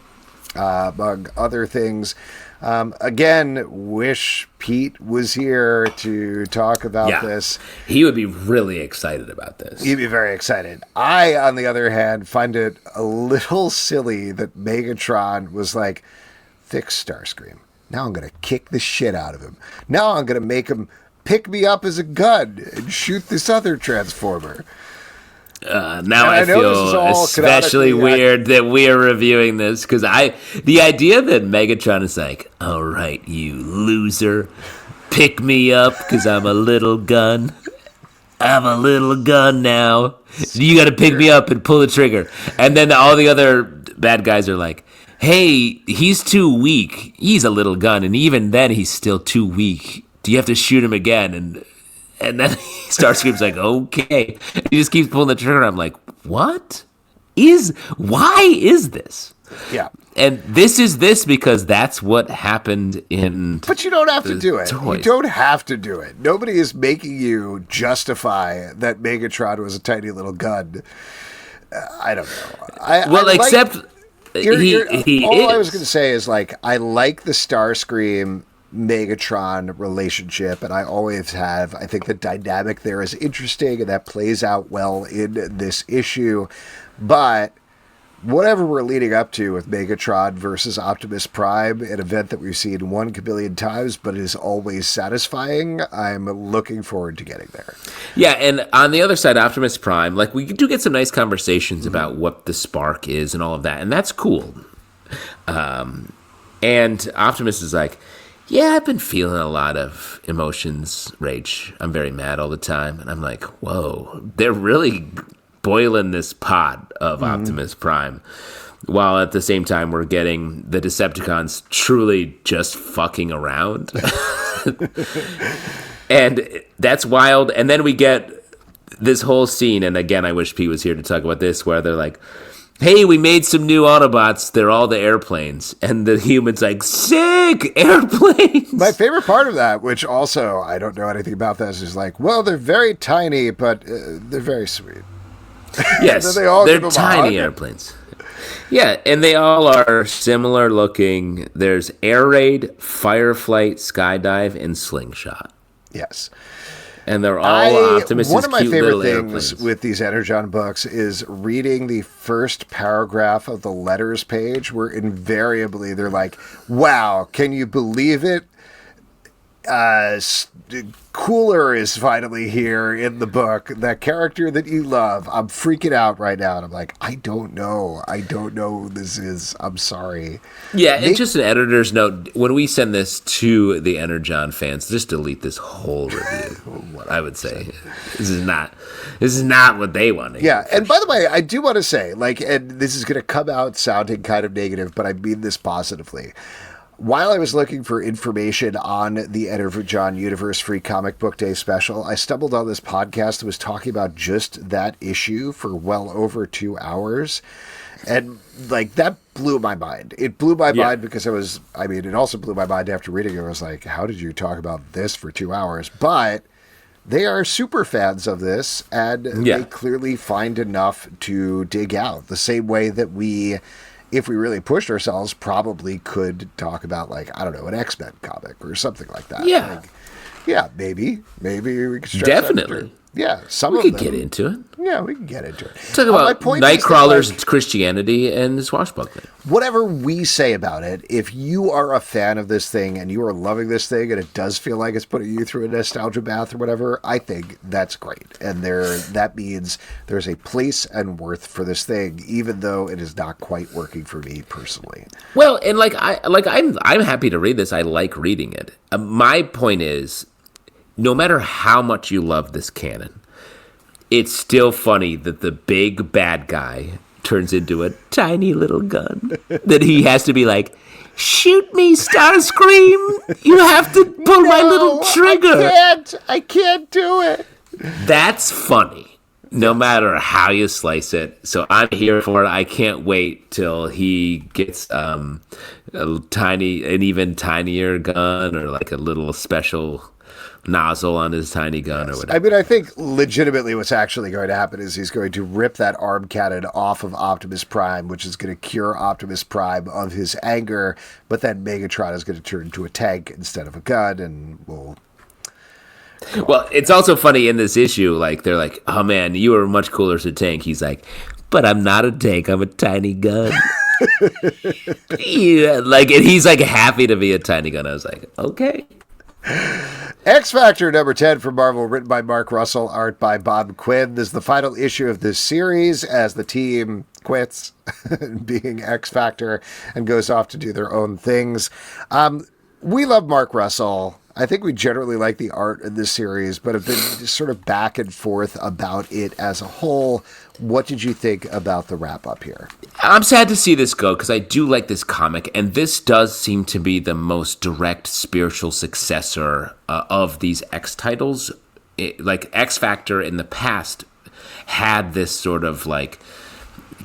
among other things. Again, wish Pete was here to talk about this. He would be really excited about this. He'd be very excited. I, on the other hand, find it a little silly that Megatron was like, fix Starscream. Now I'm going to kick the shit out of him. Now I'm going to make him pick me up as a gun and shoot this other Transformer. Now I feel especially weird that we are reviewing this because the idea that Megatron is like, all right, you loser, pick me up because I'm a little gun. I'm a little gun now. You got to pick me up and pull the trigger. And then all the other bad guys are like, hey, he's too weak. He's a little gun, and even then he's still too weak. Do you have to shoot him again? And then Starscream's like, okay. And he just keeps pulling the trigger. I'm like, why is this? Yeah. And this is this because that's what happened in But you don't have to do it. Toys. You don't have to do it. Nobody is making you justify that Megatron was a tiny little gun. I don't know. Except... All I was going to say is, like, I like the Starscream Megatron relationship, and I always have. I think the dynamic there is interesting, and that plays out well in this issue. But whatever we're leading up to with Megatron versus Optimus Prime, an event that we've seen 1 kabillion times, but is always satisfying, I'm looking forward to getting there. Yeah, and on the other side, Optimus Prime, like, we do get some nice conversations about what the spark is and all of that, and that's cool. And Optimus is like, yeah, I've been feeling a lot of emotions, rage. I'm very mad all the time. And I'm like, whoa, they're really boiling this pot of Optimus Prime, while at the same time we're getting the Decepticons truly just fucking around. And that's wild. And then we get this whole scene, and again, I wish Pete was here to talk about this, where they're like, hey, we made some new Autobots. They're all the airplanes. And the human's like, sick, airplanes. My favorite part of that, which also I don't know anything about this, is like, well, they're very tiny, but they're very sweet. Yes, they're tiny airplanes. Yeah, and they all are similar looking. There's air raid, firefight, skydive, and slingshot. Yes. And they're all Optimus's one of my cute favorite little things airplanes. with these Energon books is reading the first paragraph of the letters page, where invariably they're like, wow, can you believe it? Cooler is finally here in the book. That character that you love. I'm freaking out right now. And I'm like, I don't know who this is. I'm sorry. Yeah, it's just an editor's note. When we send this to the Energon fans, just delete this whole review. I would say this is not what they want to hear. Yeah, and by the way, I do want to say, like, and this is going to come out sounding kind of negative, but I mean this positively. While I was looking for information on the Energon Universe Free Comic Book Day special, I stumbled on this podcast that was talking about just that issue for well over 2 hours. And, like, that blew my mind. It blew my mind because it also blew my mind after reading it. I was like, how did you talk about this for 2 hours? But they are super fans of this, and they clearly find enough to dig out. The same way that we, if we really pushed ourselves, probably could talk about, like, I don't know, an X-Men comic or something like that. Yeah. Like, yeah, maybe we could stretch Definitely. Yeah, we could get into it. Yeah, we can get into it. Talk about Nightcrawler's Christianity and Swashbuckling. Whatever we say about it, if you are a fan of this thing and you are loving this thing and it does feel like it's putting you through a nostalgia bath or whatever, I think that's great. And that means there's a place and worth for this thing, even though it is not quite working for me personally. Well, and I'm happy to read this. I like reading it. My point is, no matter how much you love this canon, it's still funny that the big bad guy turns into a tiny little gun. That he has to be like, shoot me, Starscream! You have to pull my little trigger! I can't do it! That's funny. no matter how you slice it. So I'm here for it. I can't wait till he gets an even tinier gun, or like a little special nozzle on his tiny gun or whatever. I mean, I think legitimately what's actually going to happen is he's going to rip that arm cannon off of Optimus Prime, which is going to cure Optimus Prime of his anger, but then Megatron is going to turn into a tank instead of a gun, and Well, it's also funny in this issue, like, they're like, oh man, you are much cooler as a tank. He's like, but I'm not a tank, I'm a tiny gun. Yeah, like, and he's like happy to be a tiny gun. I was like, okay. X Factor number 10 from Marvel, written by Mark Russell, art by Bob Quinn. This is the final issue of this series as the team quits being X Factor and goes off to do their own things. We love Mark Russell. I think we generally like the art in this series, but have been sort of back and forth about it as a whole. What did you think about the wrap-up here? I'm sad to see this go because I do like this comic, and this does seem to be the most direct spiritual successor of these X titles. Like, X Factor in the past had this sort of like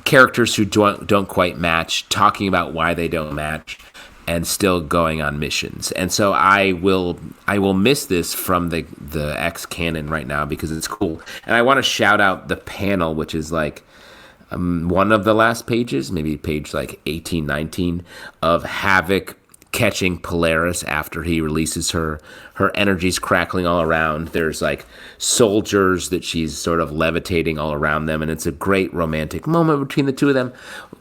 characters who don't quite match, talking about why they don't match, and still going on missions. And so I will miss this from the X canon right now because it's cool. And I want to shout out the panel, which is like one of the last pages, maybe page like 18, 19, of Havoc catching Polaris after he releases her. Her energy's crackling all around. There's like soldiers that she's sort of levitating all around them, and it's a great romantic moment between the two of them.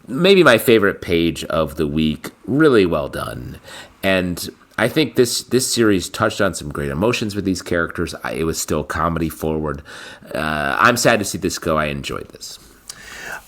Maybe my favorite page of the week. Really well done. And I think this series touched on some great emotions with these characters. It was still comedy forward. I'm sad to see this go. I enjoyed this.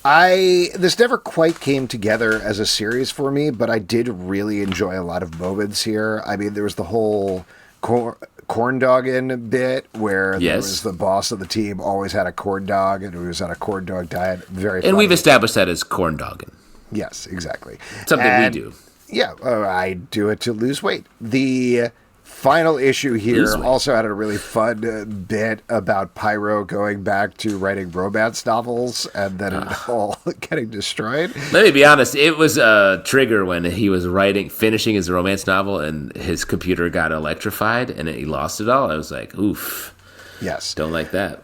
This never quite came together as a series for me, but I did really enjoy a lot of moments here. I mean, there was the whole corn dogging bit where there was the boss of the team always had a corn dog, and he was on a corn dog diet. Very funny. And we've established that as corn dogging. Yes, exactly. Something we do. Yeah, I do it to lose weight. The final issue here also had a really fun bit about Pyro going back to writing romance novels and then it all getting destroyed. Let me be honest, it was a trigger when he was finishing his romance novel and his computer got electrified and he lost it all. I was like, oof. Yes. Don't like that.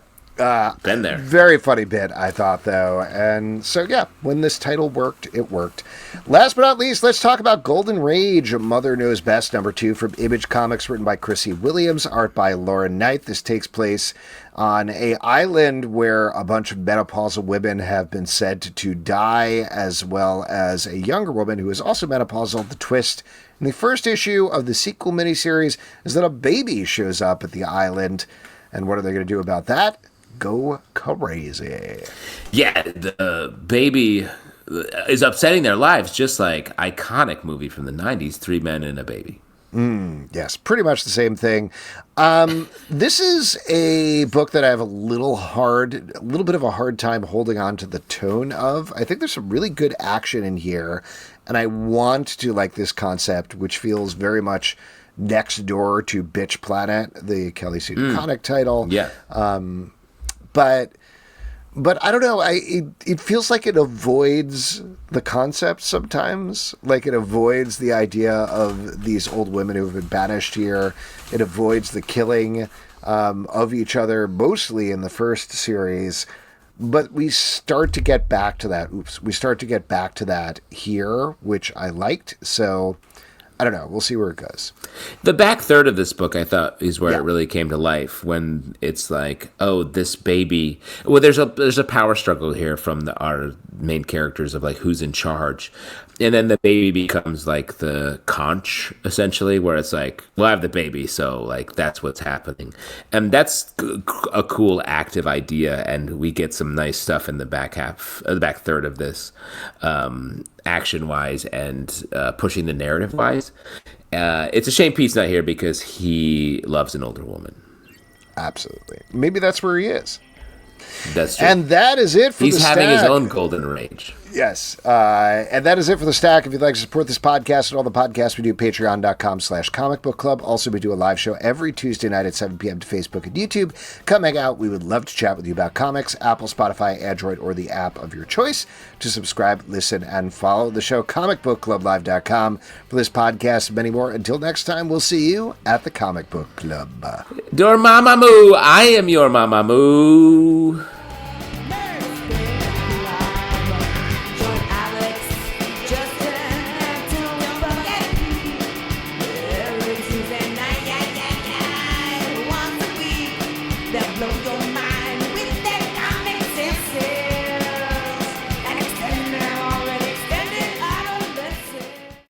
Been there. Very funny bit, I thought, though. And so, yeah, when this title worked, it worked. Last but not least, let's talk about Golden Rage, Mother Knows Best, number 2 from Image Comics, written by Chrissy Williams, art by Lauren Knight. This takes place on an island where a bunch of menopausal women have been said to die, as well as a younger woman who is also menopausal. The twist in the first issue of the sequel miniseries is that a baby shows up at the island. And what are they going to do about that? Go crazy. Yeah, the baby is upsetting their lives, just like iconic movie from the 90s, Three Men and a Baby. Yes, pretty much the same thing. This is a book that I have a little bit of a hard time holding on to the tone of. I think there's some really good action in here, and I want to like this concept, which feels very much next door to Bitch Planet, the Kelly Sue DeConnick title. Yeah. But I don't know. It feels like it avoids the concept sometimes. Like it avoids the idea of these old women who have been banished here. It avoids the killing of each other, mostly in the first series. But we start to get back to that. We start to get back to that here, which I liked. So I don't know. We'll see where it goes. The back third of this book, I thought, is where it really came to life. When it's like, oh, this baby. Well, there's a power struggle here from our main characters of like who's in charge, and then the baby becomes like the conch essentially, where it's like, well, I have the baby, so like that's what's happening, and that's a cool active idea, and we get some nice stuff in the back third of this. Action wise and pushing the narrative wise. It's a shame Pete's not here because he loves an older woman. Absolutely. Maybe that's where he is. That's true. And that is it for He's the having stack. his own golden rage. Yes. And that is it for the stack. If you'd like to support this podcast and all the podcasts we do, patreon.com/comic book club. Also, we do a live show every Tuesday night at 7 p.m. to Facebook and YouTube. Come hang out. We would love to chat with you about comics, Apple, Spotify, Android, or the app of your choice. To subscribe, listen, and follow the show, comicbookclublive.com. For this podcast and many more. Until next time, we'll see you at the Comic Book Club. Dormammu, I am your Mamamoo. Blow your